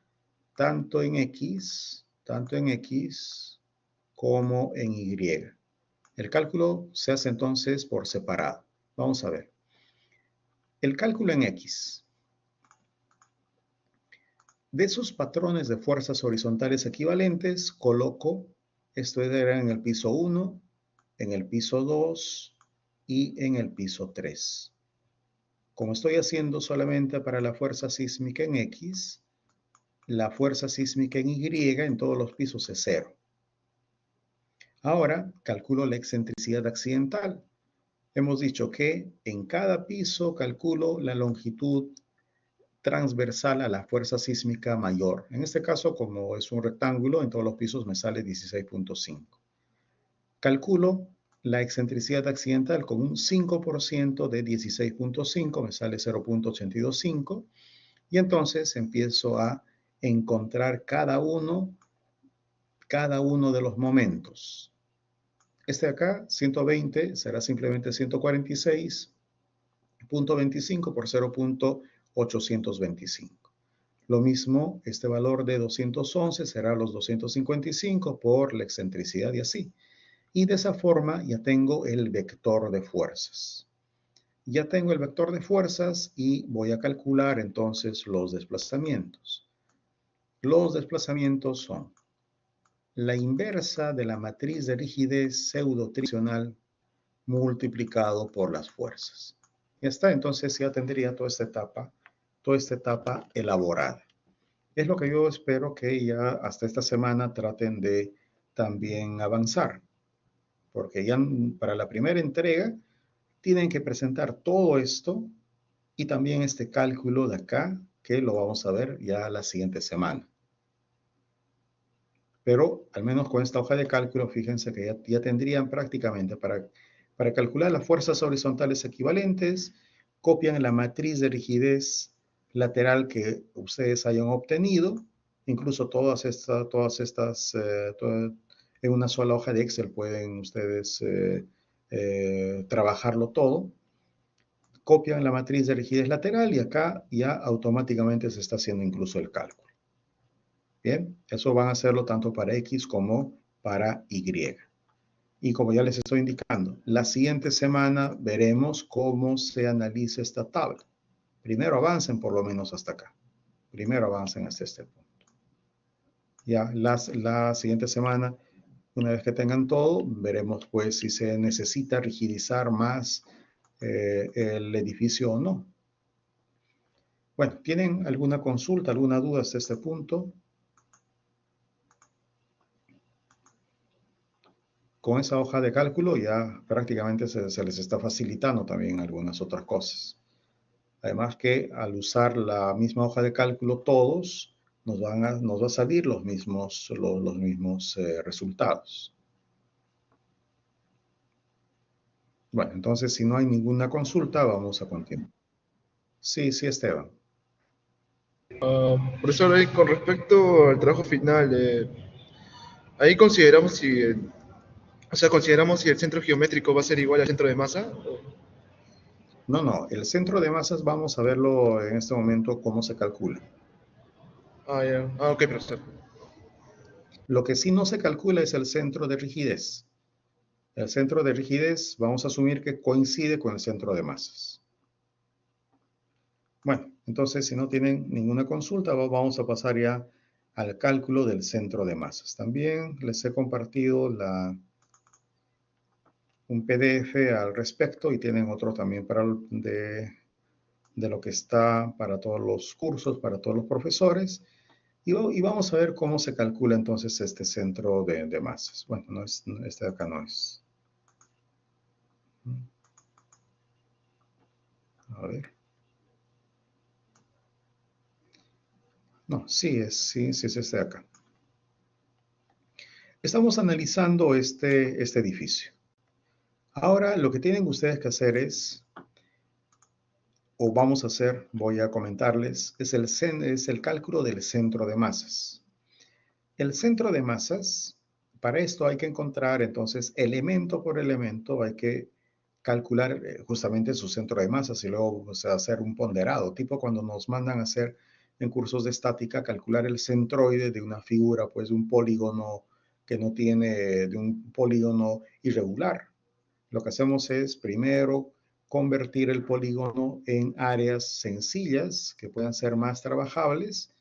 Speaker 1: tanto en X como en Y. El cálculo se hace entonces por separado. Vamos a ver. El cálculo en X. De esos patrones de fuerzas horizontales equivalentes, coloco, esto era en el piso 1, en el piso 2 y en el piso 3. Como estoy haciendo solamente para la fuerza sísmica en X, la fuerza sísmica en Y en todos los pisos es 0. Ahora calculo la excentricidad accidental. Hemos dicho que en cada piso calculo la longitud transversal a la fuerza sísmica mayor. En este caso, como es un rectángulo, en todos los pisos me sale 16.5. Calculo la excentricidad accidental con un 5% de 16.5, me sale 0.825. Y entonces empiezo a encontrar cada uno de los momentos. Este de acá, 120, será simplemente 146.25 por 0.825. Lo mismo, este valor de 211 será los 255 por la excentricidad y así. Y de esa forma ya tengo el vector de fuerzas. Ya tengo el vector de fuerzas y voy a calcular entonces los desplazamientos. Los desplazamientos son la inversa de la matriz de rigidez pseudo-tridimensional multiplicado por las fuerzas. Ya está, entonces ya tendría toda esta etapa elaborada. Es lo que yo espero que ya hasta esta semana traten de también avanzar, porque ya para la primera entrega tienen que presentar todo esto y también este cálculo de acá, que lo vamos a ver ya la siguiente semana. Pero al menos con esta hoja de cálculo, fíjense que ya tendrían prácticamente para calcular las fuerzas horizontales equivalentes, copian la matriz de rigidez lateral que ustedes hayan obtenido, incluso todas estas en una sola hoja de Excel pueden ustedes trabajarlo todo. Copian la matriz de rigidez lateral y acá ya automáticamente se está haciendo incluso el cálculo. Bien, eso van a hacerlo tanto para X como para Y. Y como ya les estoy indicando, la siguiente semana veremos cómo se analiza esta tabla. Primero avancen por lo menos hasta acá. Primero avancen hasta este punto. Ya la siguiente semana, una vez que tengan todo, veremos pues si se necesita rigidizar más el edificio o no. Bueno, ¿tienen alguna consulta, alguna duda hasta este punto? Con esa hoja de cálculo ya prácticamente se les está facilitando también algunas otras cosas. Además que al usar la misma hoja de cálculo todos, nos va a salir los mismos resultados. Bueno, entonces si no hay ninguna consulta, vamos a continuar. Sí, Esteban.
Speaker 12: Profesor, con respecto al trabajo final, ahí consideramos si el centro geométrico va a ser igual al centro de masa.
Speaker 1: No, el centro de masas vamos a verlo en este momento cómo se calcula.
Speaker 12: Ok, profesor.
Speaker 1: Lo que sí no se calcula es el centro de rigidez. El centro de rigidez vamos a asumir que coincide con el centro de masas. Bueno, entonces si no tienen ninguna consulta, vamos a pasar ya al cálculo del centro de masas. También les he compartido un PDF al respecto y tienen otro también de lo que está para todos los cursos, para todos los profesores. Y vamos a ver cómo se calcula entonces este centro de masas. Bueno, este de acá no es. A ver. No, sí es este de acá. Estamos analizando este edificio. Ahora lo que tienen ustedes que hacer es, o vamos a hacer, voy a comentarles, es el cálculo del centro de masas. El centro de masas, para esto hay que encontrar entonces elemento por elemento, hay que calcular justamente su centro de masas y luego hacer un ponderado, tipo cuando nos mandan a hacer en cursos de estática, calcular el centroide de una figura, pues de un polígono que no tiene, de un polígono irregular. Lo que hacemos es primero convertir el polígono en áreas sencillas que puedan ser más trabajables.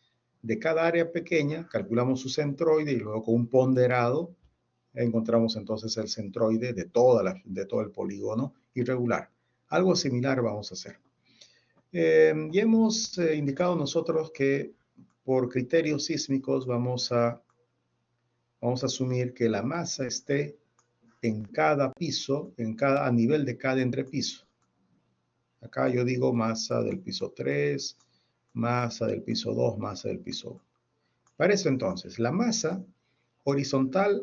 Speaker 1: De cada área pequeña calculamos su centroide y luego con un ponderado encontramos entonces el centroide de todo el polígono irregular. Algo similar vamos a hacer. Y hemos indicado nosotros que por criterios sísmicos vamos a asumir que la masa esté en cada piso, a nivel de cada entrepiso. Acá yo digo masa del piso 3, masa del piso 2, masa del piso 1. Para eso entonces, la masa horizontal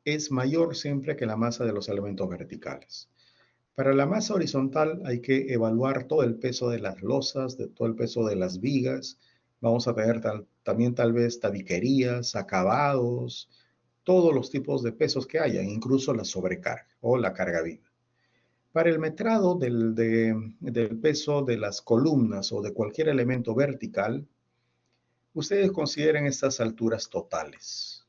Speaker 1: es mayor siempre que la masa de los elementos verticales. Para la masa horizontal hay que evaluar todo el peso de las losas, todo el peso de las vigas. Vamos a tener también tal vez tabiquerías, acabados, todos los tipos de pesos que haya, incluso la sobrecarga o la carga viva. Para el metrado del peso de las columnas o de cualquier elemento vertical, ustedes consideren estas alturas totales.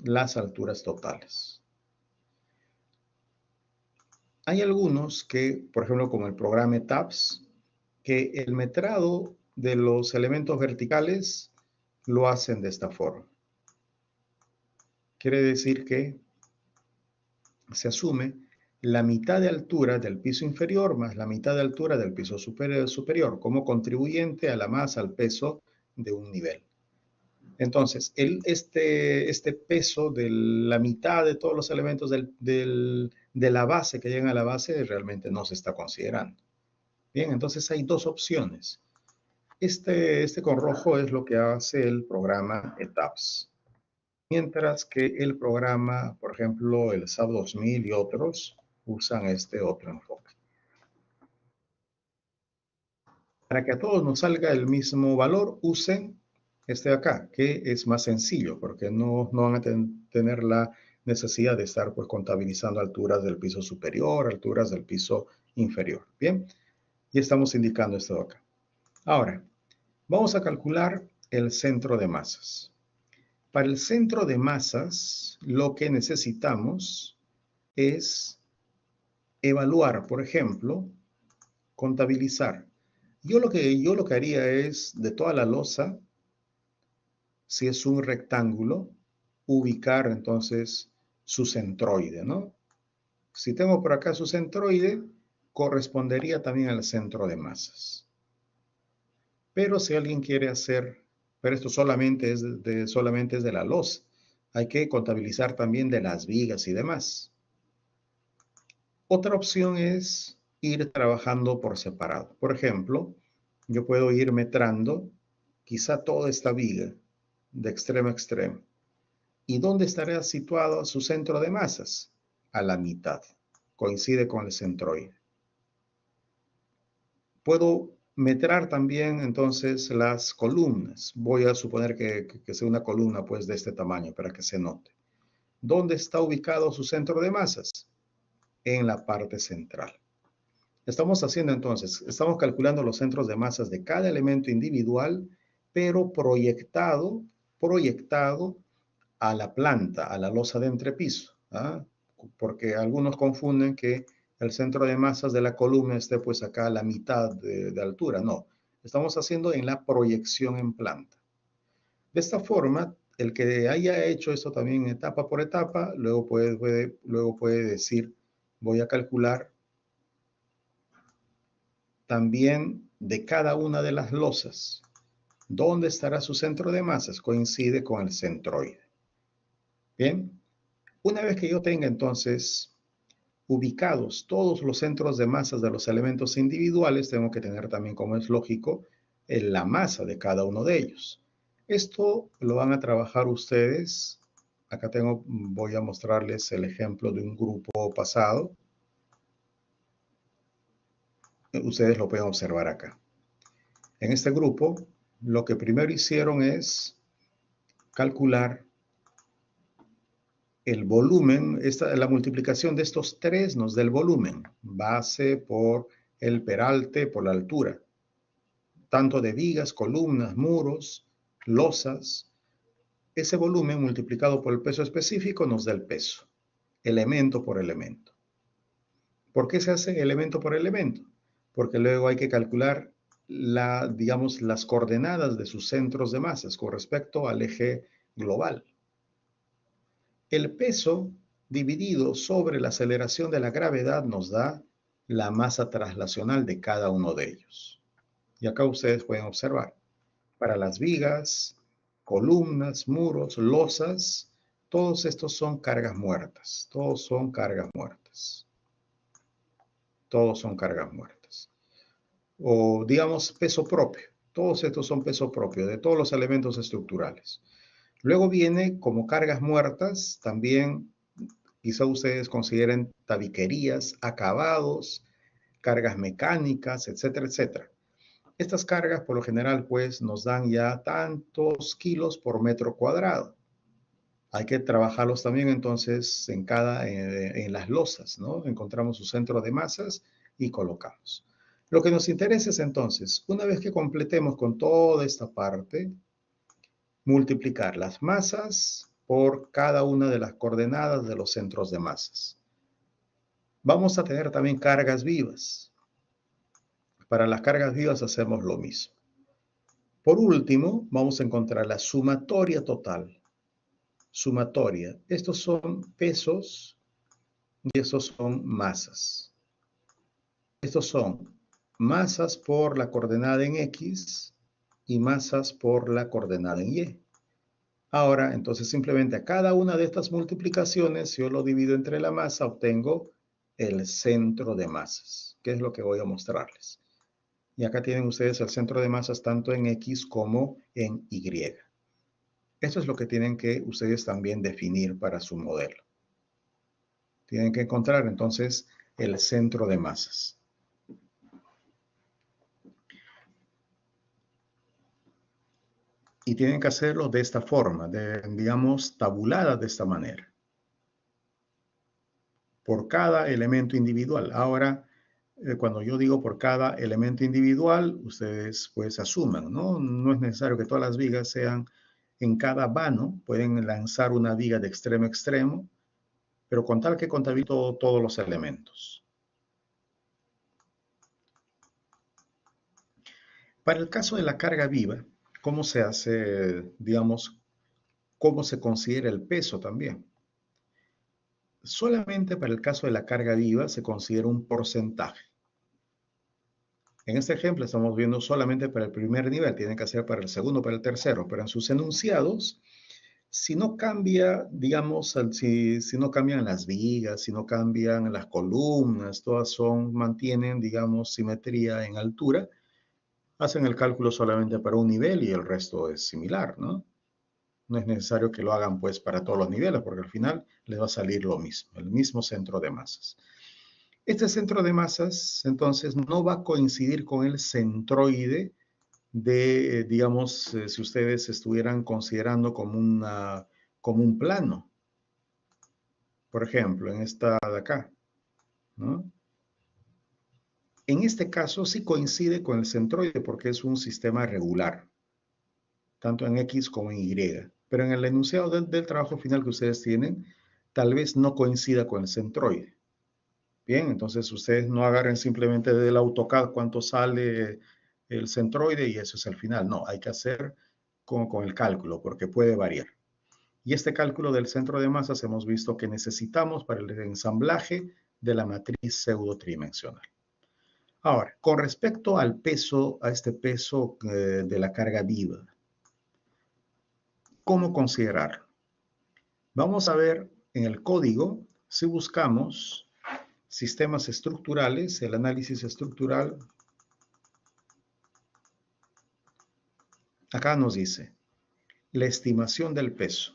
Speaker 1: Las alturas totales. Hay algunos que, por ejemplo, como el programa TAPS, que el metrado de los elementos verticales lo hacen de esta forma. Quiere decir que se asume la mitad de altura del piso inferior más la mitad de altura del piso superior como contribuyente a la masa, al peso de un nivel. Entonces, este peso de la mitad de todos los elementos de la base que llegan a la base realmente no se está considerando. Bien, entonces hay dos opciones. Este con rojo es lo que hace el programa ETAPS. Mientras que el programa, por ejemplo, el SAP 2000 y otros, usan este otro enfoque. Para que a todos nos salga el mismo valor, usen este de acá, que es más sencillo, porque no van a tener la necesidad de estar pues contabilizando alturas del piso superior, alturas del piso inferior. Bien, y estamos indicando esto de acá. Ahora, vamos a calcular el centro de masas. Para el centro de masas, lo que necesitamos es evaluar, por ejemplo, contabilizar. Yo lo que haría es, de toda la losa, si es un rectángulo, ubicar entonces su centroide, ¿no? Si tengo por acá su centroide, correspondería también al centro de masas. Pero si alguien quiere hacer, pero esto solamente es de la losa, hay que contabilizar también de las vigas y demás. Otra opción es ir trabajando por separado. Por ejemplo, yo puedo ir metrando quizá toda esta viga de extremo a extremo. ¿Y dónde estará situado su centro de masas? A la mitad. Coincide con el centroide. Puedo metrar también entonces las columnas. Voy a suponer que sea una columna pues de este tamaño para que se note. ¿Dónde está ubicado su centro de masas? En la parte central. Estamos haciendo entonces, estamos calculando los centros de masas de cada elemento individual, pero proyectado a la planta, a la losa de entrepiso. ¿Ah? Porque algunos confunden que el centro de masas de la columna esté pues acá a la mitad de altura. No, estamos haciendo en la proyección en planta. De esta forma, el que haya hecho esto también etapa por etapa, luego puede decir, voy a calcular también de cada una de las losas. ¿Dónde estará su centro de masas? Coincide con el centroide. Bien, una vez que yo tenga entonces ubicados todos los centros de masas de los elementos individuales, tengo que tener también, como es lógico, la masa de cada uno de ellos. Esto lo van a trabajar ustedes. Acá voy a mostrarles el ejemplo de un grupo pasado. Ustedes lo pueden observar acá. En este grupo, lo que primero hicieron es calcular el volumen, la multiplicación de estos tres nos da el volumen, base por el peralte, por la altura, tanto de vigas, columnas, muros, losas. Ese volumen multiplicado por el peso específico nos da el peso, elemento por elemento. ¿Por qué se hace elemento por elemento? Porque luego hay que calcular digamos, las coordenadas de sus centros de masas con respecto al eje global. El peso dividido sobre la aceleración de la gravedad nos da la masa traslacional de cada uno de ellos. Y acá ustedes pueden observar, para las vigas, columnas, muros, losas, todos estos son cargas muertas. Todos son cargas muertas. Todos son cargas muertas. O digamos peso propio. Todos estos son peso propio de todos los elementos estructurales. Luego viene como cargas muertas, también quizá ustedes consideren tabiquerías, acabados, cargas mecánicas, etcétera, etcétera. Estas cargas por lo general pues nos dan ya tantos kilos por metro cuadrado. Hay que trabajarlos también entonces en las losas, ¿no? Encontramos su centro de masas y colocamos. Lo que nos interesa es entonces, una vez que completemos con toda esta parte, multiplicar las masas por cada una de las coordenadas de los centros de masas. Vamos a tener también cargas vivas. Para las cargas vivas hacemos lo mismo. Por último, vamos a encontrar la sumatoria total. Sumatoria. Estos son pesos y estos son masas. Estos son masas por la coordenada en X y masas por la coordenada en Y. Ahora, entonces simplemente a cada una de estas multiplicaciones, si yo lo divido entre la masa, obtengo el centro de masas, que es lo que voy a mostrarles. Y acá tienen ustedes el centro de masas tanto en X como en Y. Esto es lo que tienen que ustedes también definir para su modelo. Tienen que encontrar entonces el centro de masas. Y tienen que hacerlo de esta forma, digamos, tabulada de esta manera. Por cada elemento individual. Ahora, cuando yo digo por cada elemento individual, ustedes pues asuman, ¿no? No es necesario que todas las vigas sean en cada vano. Pueden lanzar una viga de extremo a extremo, pero con tal que contabilizo todos los elementos. Para el caso de la carga viva, ¿cómo se hace, digamos, cómo se considera el peso también? Solamente para el caso de la carga viva se considera un porcentaje. En este ejemplo estamos viendo solamente para el primer nivel, tienen que hacer para el segundo, para el tercero, pero en sus enunciados, si no cambia, digamos, si no cambian las vigas, si no cambian las columnas, todas mantienen, digamos, simetría en altura, hacen el cálculo solamente para un nivel y el resto es similar, ¿no? No es necesario que lo hagan pues para todos los niveles, porque al final les va a salir lo mismo, el mismo centro de masas. Este centro de masas, entonces, no va a coincidir con el centroide de, digamos, si ustedes estuvieran considerando como un plano. Por ejemplo, en esta de acá, ¿no? En este caso sí coincide con el centroide porque es un sistema regular, tanto en X como en Y. Pero en el enunciado del trabajo final que ustedes tienen, tal vez no coincida con el centroide. Bien, entonces ustedes no agarren simplemente del AutoCAD cuánto sale el centroide y eso es el final. No, hay que hacer con el cálculo porque puede variar. Y este cálculo del centro de masas hemos visto que necesitamos para el ensamblaje de la matriz pseudotridimensional. Ahora, con respecto al peso, a este peso de la carga viva, ¿cómo considerarlo? Vamos a ver en el código, si buscamos sistemas estructurales, el análisis estructural, acá nos dice la estimación del peso.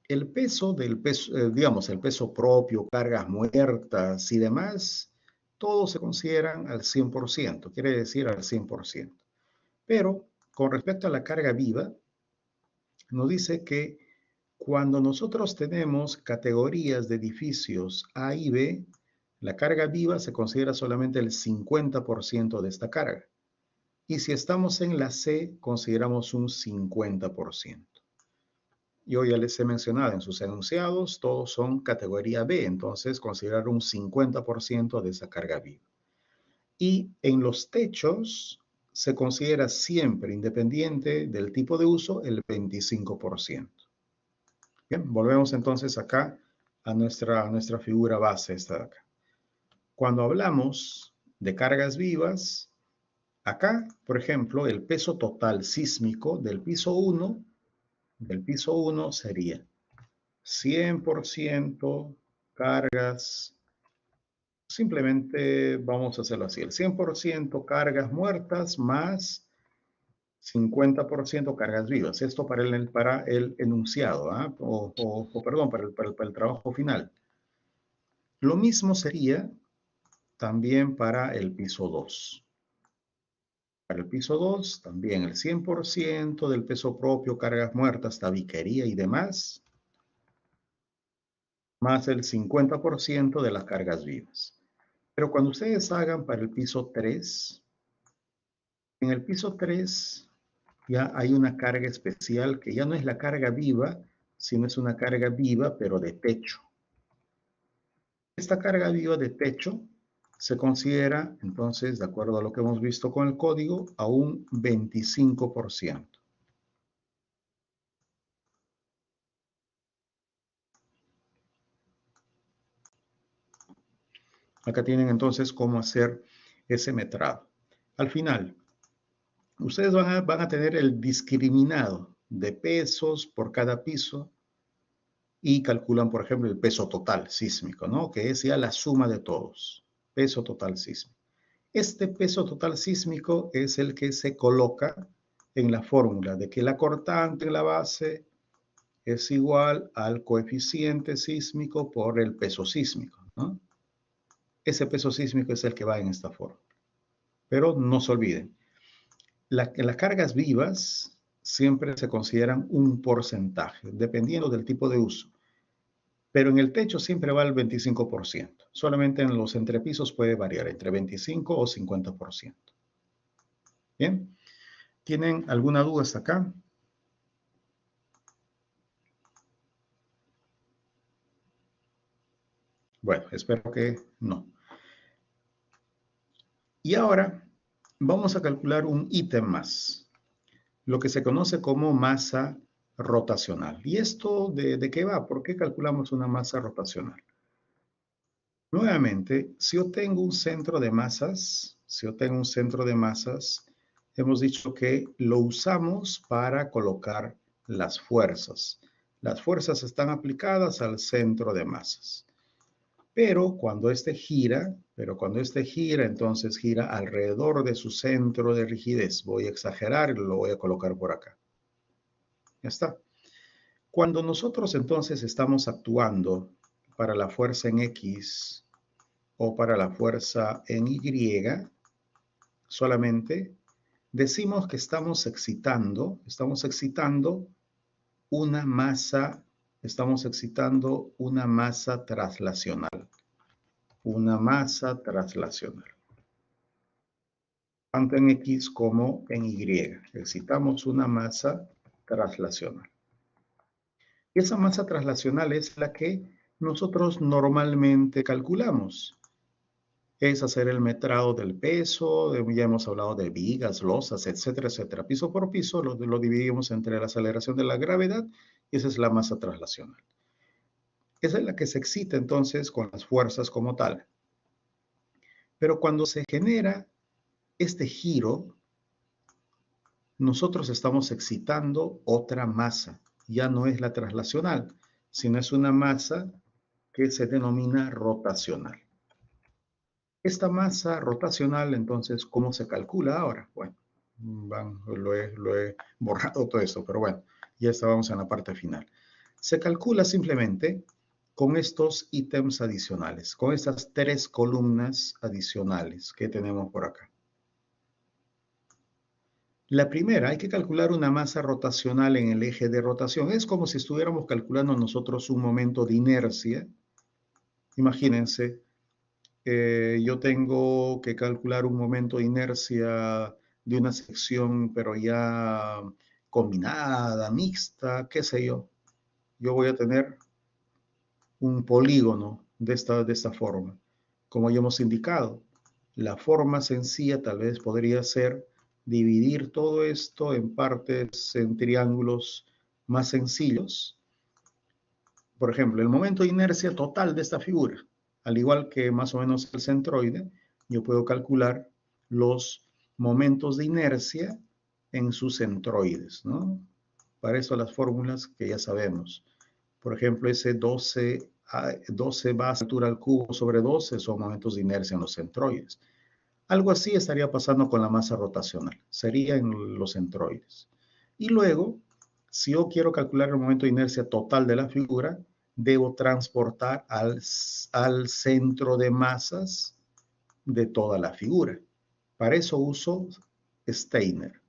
Speaker 1: El peso digamos, el peso propio, cargas muertas y demás, todos se consideran al 100%, quiere decir al 100%. Pero con respecto a la carga viva, nos dice que cuando nosotros tenemos categorías de edificios A y B, la carga viva se considera solamente el 50% de esta carga. Y si estamos en la C, consideramos un 50%. Yo ya les he mencionado en sus enunciados, todos son categoría B, entonces considerar un 50% de esa carga viva. Y en los techos se considera siempre, independiente del tipo de uso, el 25%. Bien, volvemos entonces acá a nuestra figura base, esta de acá. Cuando hablamos de cargas vivas, acá, por ejemplo, el peso total sísmico del piso 1 sería 100% cargas, simplemente vamos a hacerlo así, el 100% cargas muertas más 50% cargas vivas. Esto para el enunciado, perdón, para el trabajo final. Lo mismo sería también para el piso 2. Para el piso 2, también el 100% del peso propio, cargas muertas, tabiquería y demás, más el 50% de las cargas vivas. Pero cuando ustedes hagan para el piso 3, en el piso 3 ya hay una carga especial que ya no es la carga viva, sino es una carga viva, pero de techo. Esta carga viva de techo se considera, entonces, de acuerdo a lo que hemos visto con el código, a un 25%. Acá tienen entonces cómo hacer ese metrado. Al final, ustedes van a tener el discriminado. de pesos por cada piso y calculan, por ejemplo, el peso total sísmico, ¿no? Que es ya la suma de todos, peso total sísmico. Este peso total sísmico es el que se coloca en la fórmula de que la cortante en la base es igual al coeficiente sísmico por el peso sísmico, ¿no? Ese peso sísmico es el que va en esta forma. Pero no se olviden, las cargas vivas siempre se consideran un porcentaje, dependiendo del tipo de uso. Pero en el techo siempre va el 25%. Solamente en los entrepisos puede variar entre 25 o 50%. Bien. ¿Tienen alguna duda hasta acá? Bueno, espero que no. Y ahora vamos a calcular un ítem más, lo que se conoce como masa rotacional. ¿Y esto de qué va? ¿Por qué calculamos una masa rotacional? Nuevamente, si yo tengo un centro de masas, hemos dicho que lo usamos para colocar las fuerzas. Las fuerzas están aplicadas al centro de masas. Pero cuando este gira, entonces gira alrededor de su centro de rigidez. Voy a exagerar y lo voy a colocar por acá. Ya está. Cuando nosotros entonces estamos actuando para la fuerza en X o para la fuerza en Y, solamente decimos que estamos excitando una masa traslacional. Una masa traslacional. Tanto en X como en Y. Excitamos una masa traslacional. Y esa masa traslacional es la que nosotros normalmente calculamos. Es hacer el metrado del peso, ya hemos hablado de vigas, losas, etcétera, etcétera. Piso por piso lo dividimos entre la aceleración de la gravedad y esa es la masa traslacional. Esa es la que se excita entonces con las fuerzas como tal. Pero cuando se genera este giro, nosotros estamos excitando otra masa. Ya no es la traslacional, sino es una masa que se denomina rotacional. Esta masa rotacional, entonces, ¿cómo se calcula ahora? Bueno, lo he borrado todo esto, pero bueno, ya estábamos en la parte final. Se calcula simplemente con estos ítems adicionales, con estas 3 columnas adicionales que tenemos por acá. La primera, hay que calcular una masa rotacional en el eje de rotación. Es como si estuviéramos calculando nosotros un momento de inercia. Imagínense, yo tengo que calcular un momento de inercia de una sección, pero ya combinada, mixta, qué sé yo. Yo voy a tener un polígono de esta forma. Como ya hemos indicado, la forma sencilla tal vez podría ser dividir todo esto en partes, en triángulos más sencillos. Por ejemplo, el momento de inercia total de esta figura, al igual que más o menos el centroide, yo puedo calcular los momentos de inercia en sus centroides, ¿no? Para eso las fórmulas que ya sabemos. Por ejemplo, ese 12 va a altura al cubo sobre 12 son momentos de inercia en los centroides. Algo así estaría pasando con la masa rotacional. Sería en los centroides. Y luego, si yo quiero calcular el momento de inercia total de la figura, debo transportar al centro de masas de toda la figura. Para eso uso Steiner,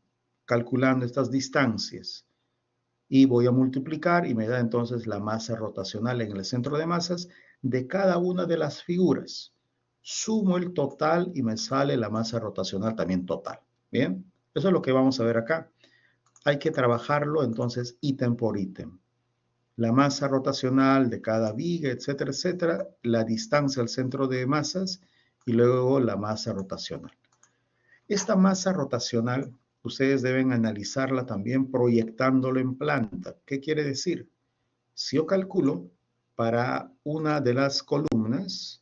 Speaker 1: calculando estas distancias. Y voy a multiplicar y me da entonces la masa rotacional en el centro de masas de cada una de las figuras. Sumo el total y me sale la masa rotacional también total. Bien, eso es lo que vamos a ver acá. Hay que trabajarlo entonces ítem por ítem. La masa rotacional de cada viga, etcétera, etcétera, la distancia al centro de masas y luego la masa rotacional. Esta masa rotacional, ustedes deben analizarla también proyectándolo en planta. ¿Qué quiere decir? Si yo calculo para una de las columnas,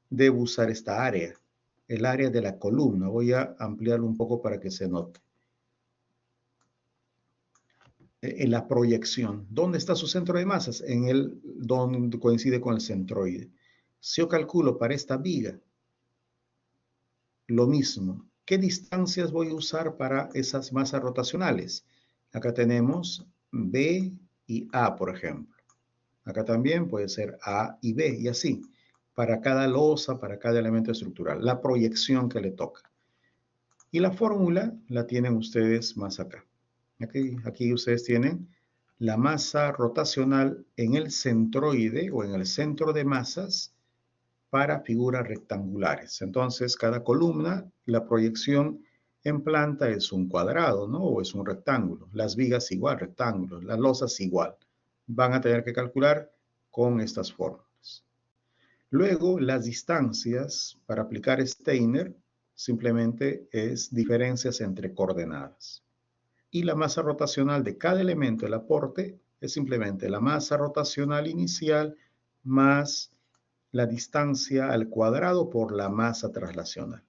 Speaker 1: debo usar esta área, el área de la columna. Voy a ampliarlo un poco para que se note. en la proyección. ¿Dónde está su centro de masas? En el donde coincide con el centroide. Si yo calculo para esta viga, lo mismo. ¿Qué distancias voy a usar para esas masas rotacionales? Acá tenemos B y A, por ejemplo. Acá también puede ser A y B, y así. Para cada losa, para cada elemento estructural. La proyección que le toca. Y la fórmula la tienen ustedes más acá. Aquí ustedes tienen la masa rotacional en el centroide o en el centro de masas para figuras rectangulares. Entonces, cada columna, la proyección en planta es un cuadrado, ¿no? O es un rectángulo. Las vigas igual, rectángulos. Las losas igual. Van a tener que calcular con estas fórmulas. Luego, las distancias para aplicar Steiner simplemente es diferencias entre coordenadas. Y la masa rotacional de cada elemento del aporte es simplemente la masa rotacional inicial más la distancia al cuadrado por la masa traslacional.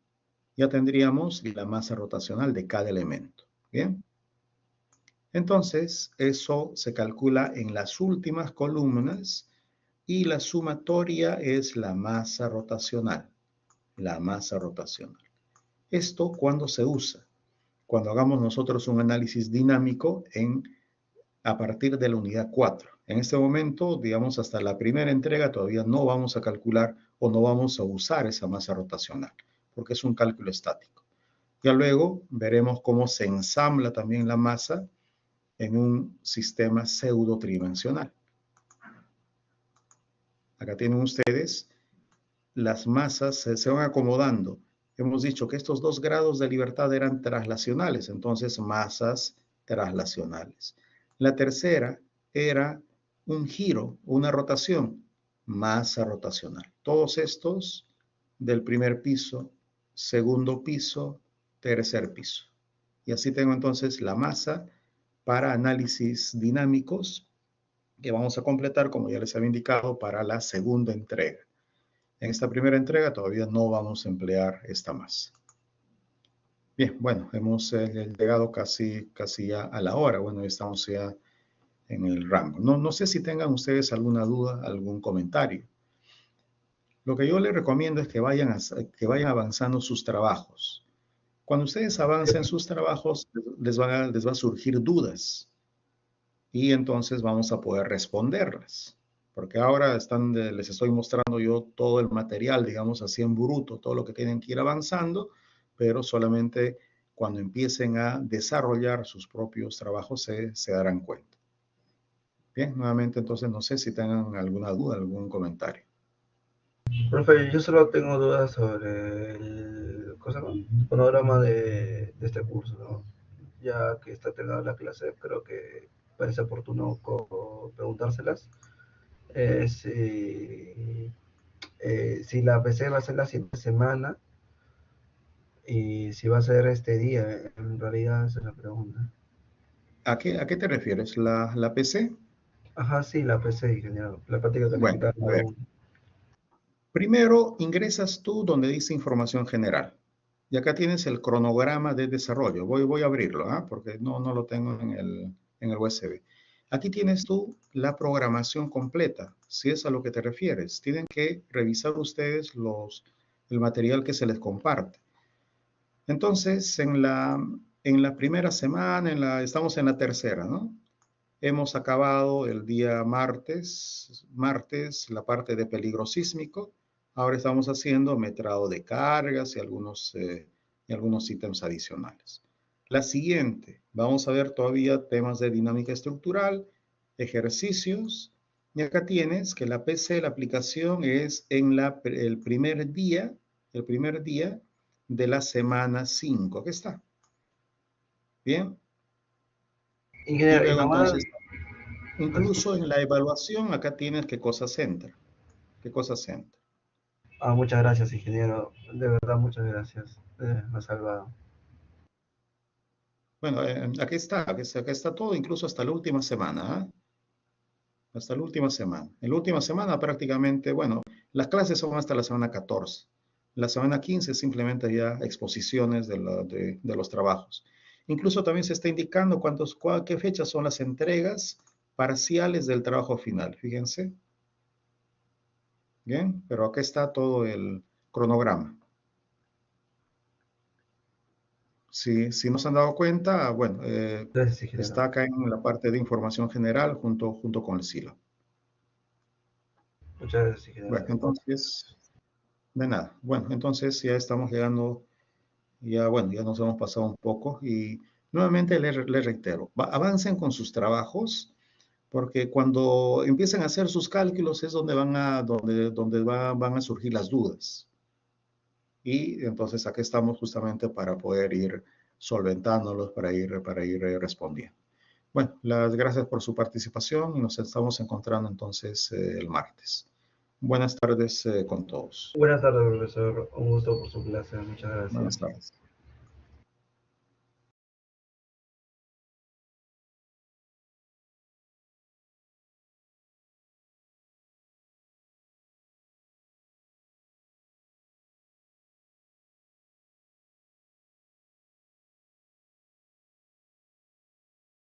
Speaker 1: Ya tendríamos la masa rotacional de cada elemento. ¿Bien? Entonces, eso se calcula en las últimas columnas y la sumatoria es la masa rotacional. La masa rotacional. Esto, ¿cuándo se usa? Cuando hagamos nosotros un análisis dinámico a partir de la unidad 4. En este momento, digamos, hasta la primera entrega todavía no vamos a calcular o no vamos a usar esa masa rotacional, porque es un cálculo estático. Ya luego veremos cómo se ensambla también la masa en un sistema pseudo tridimensional. Acá tienen ustedes las masas, se van acomodando. Hemos dicho que estos 2 grados de libertad eran traslacionales, entonces masas traslacionales. La tercera era un giro, una rotación, masa rotacional. Todos estos del primer piso, segundo piso, tercer piso. Y así tengo entonces la masa para análisis dinámicos que vamos a completar, como ya les había indicado, para la segunda entrega. En esta primera entrega todavía no vamos a emplear esta masa. Bien, bueno, hemos llegado casi ya a la hora. Bueno, estamos ya en el rango. No sé si tengan ustedes alguna duda, algún comentario. Lo que yo les recomiendo es que vayan avanzando sus trabajos. Cuando ustedes avancen sus trabajos, les va a surgir dudas. Y entonces vamos a poder responderlas. Porque ahora les estoy mostrando yo todo el material, digamos así en bruto, todo lo que tienen que ir avanzando, pero solamente cuando empiecen a desarrollar sus propios trabajos se darán cuenta. Bien, nuevamente entonces no sé si tengan alguna duda, algún comentario.
Speaker 7: Profe, yo solo tengo dudas sobre el panorama de este curso, ¿no? Ya que está terminada la clase, creo que parece oportuno preguntárselas. Si la PC va a ser la siguiente semana y si va a ser este día, en realidad esa es la pregunta.
Speaker 1: ¿A qué te refieres? ¿La PC?
Speaker 7: Ajá, sí, la PC, ingeniero. La práctica calificada.
Speaker 1: Bueno, a ver. Primero ingresas tú donde dice información general. Y acá tienes el cronograma de desarrollo. Voy a abrirlo, porque no lo tengo en el USB. Aquí tienes tú la programación completa, si es a lo que te refieres. Tienen que revisar ustedes el material que se les comparte. Entonces, en la primera semana, estamos en la tercera, ¿no? Hemos acabado el día martes la parte de peligro sísmico. Ahora estamos haciendo metrado de cargas y algunos ítems adicionales. La siguiente, vamos a ver todavía temas de dinámica estructural, ejercicios, y acá tienes que la PC, la aplicación es en el primer día de la semana 5. Aquí está. Bien.
Speaker 7: Ingeniero,
Speaker 1: y luego, entonces, incluso en la evaluación, acá tienes qué cosas entran.
Speaker 7: Muchas gracias, ingeniero. De verdad, muchas gracias. Me ha salvado.
Speaker 1: Bueno, aquí está todo, incluso hasta la última semana. Hasta la última semana. En la última semana prácticamente, bueno, las clases son hasta la semana 14. La semana 15 simplemente ya exposiciones de los trabajos. Incluso también se está indicando qué fechas son las entregas parciales del trabajo final, fíjense. Bien, pero acá está todo el cronograma. Si no se han dado cuenta, bueno, está acá en la parte de información general junto con el silo.
Speaker 7: Muchas gracias, ingeniero.
Speaker 1: Bueno, entonces, de nada. Bueno, entonces ya estamos llegando, ya nos hemos pasado un poco y nuevamente les reitero, avancen con sus trabajos porque cuando empiecen a hacer sus cálculos es donde van a surgir las dudas. Y entonces aquí estamos justamente para poder ir solventándolos, para ir respondiendo. Bueno, las gracias por su participación y nos estamos encontrando entonces el martes. Buenas tardes con todos.
Speaker 7: Buenas tardes, profesor. Un gusto por su clase. Muchas gracias.
Speaker 1: Buenas tardes.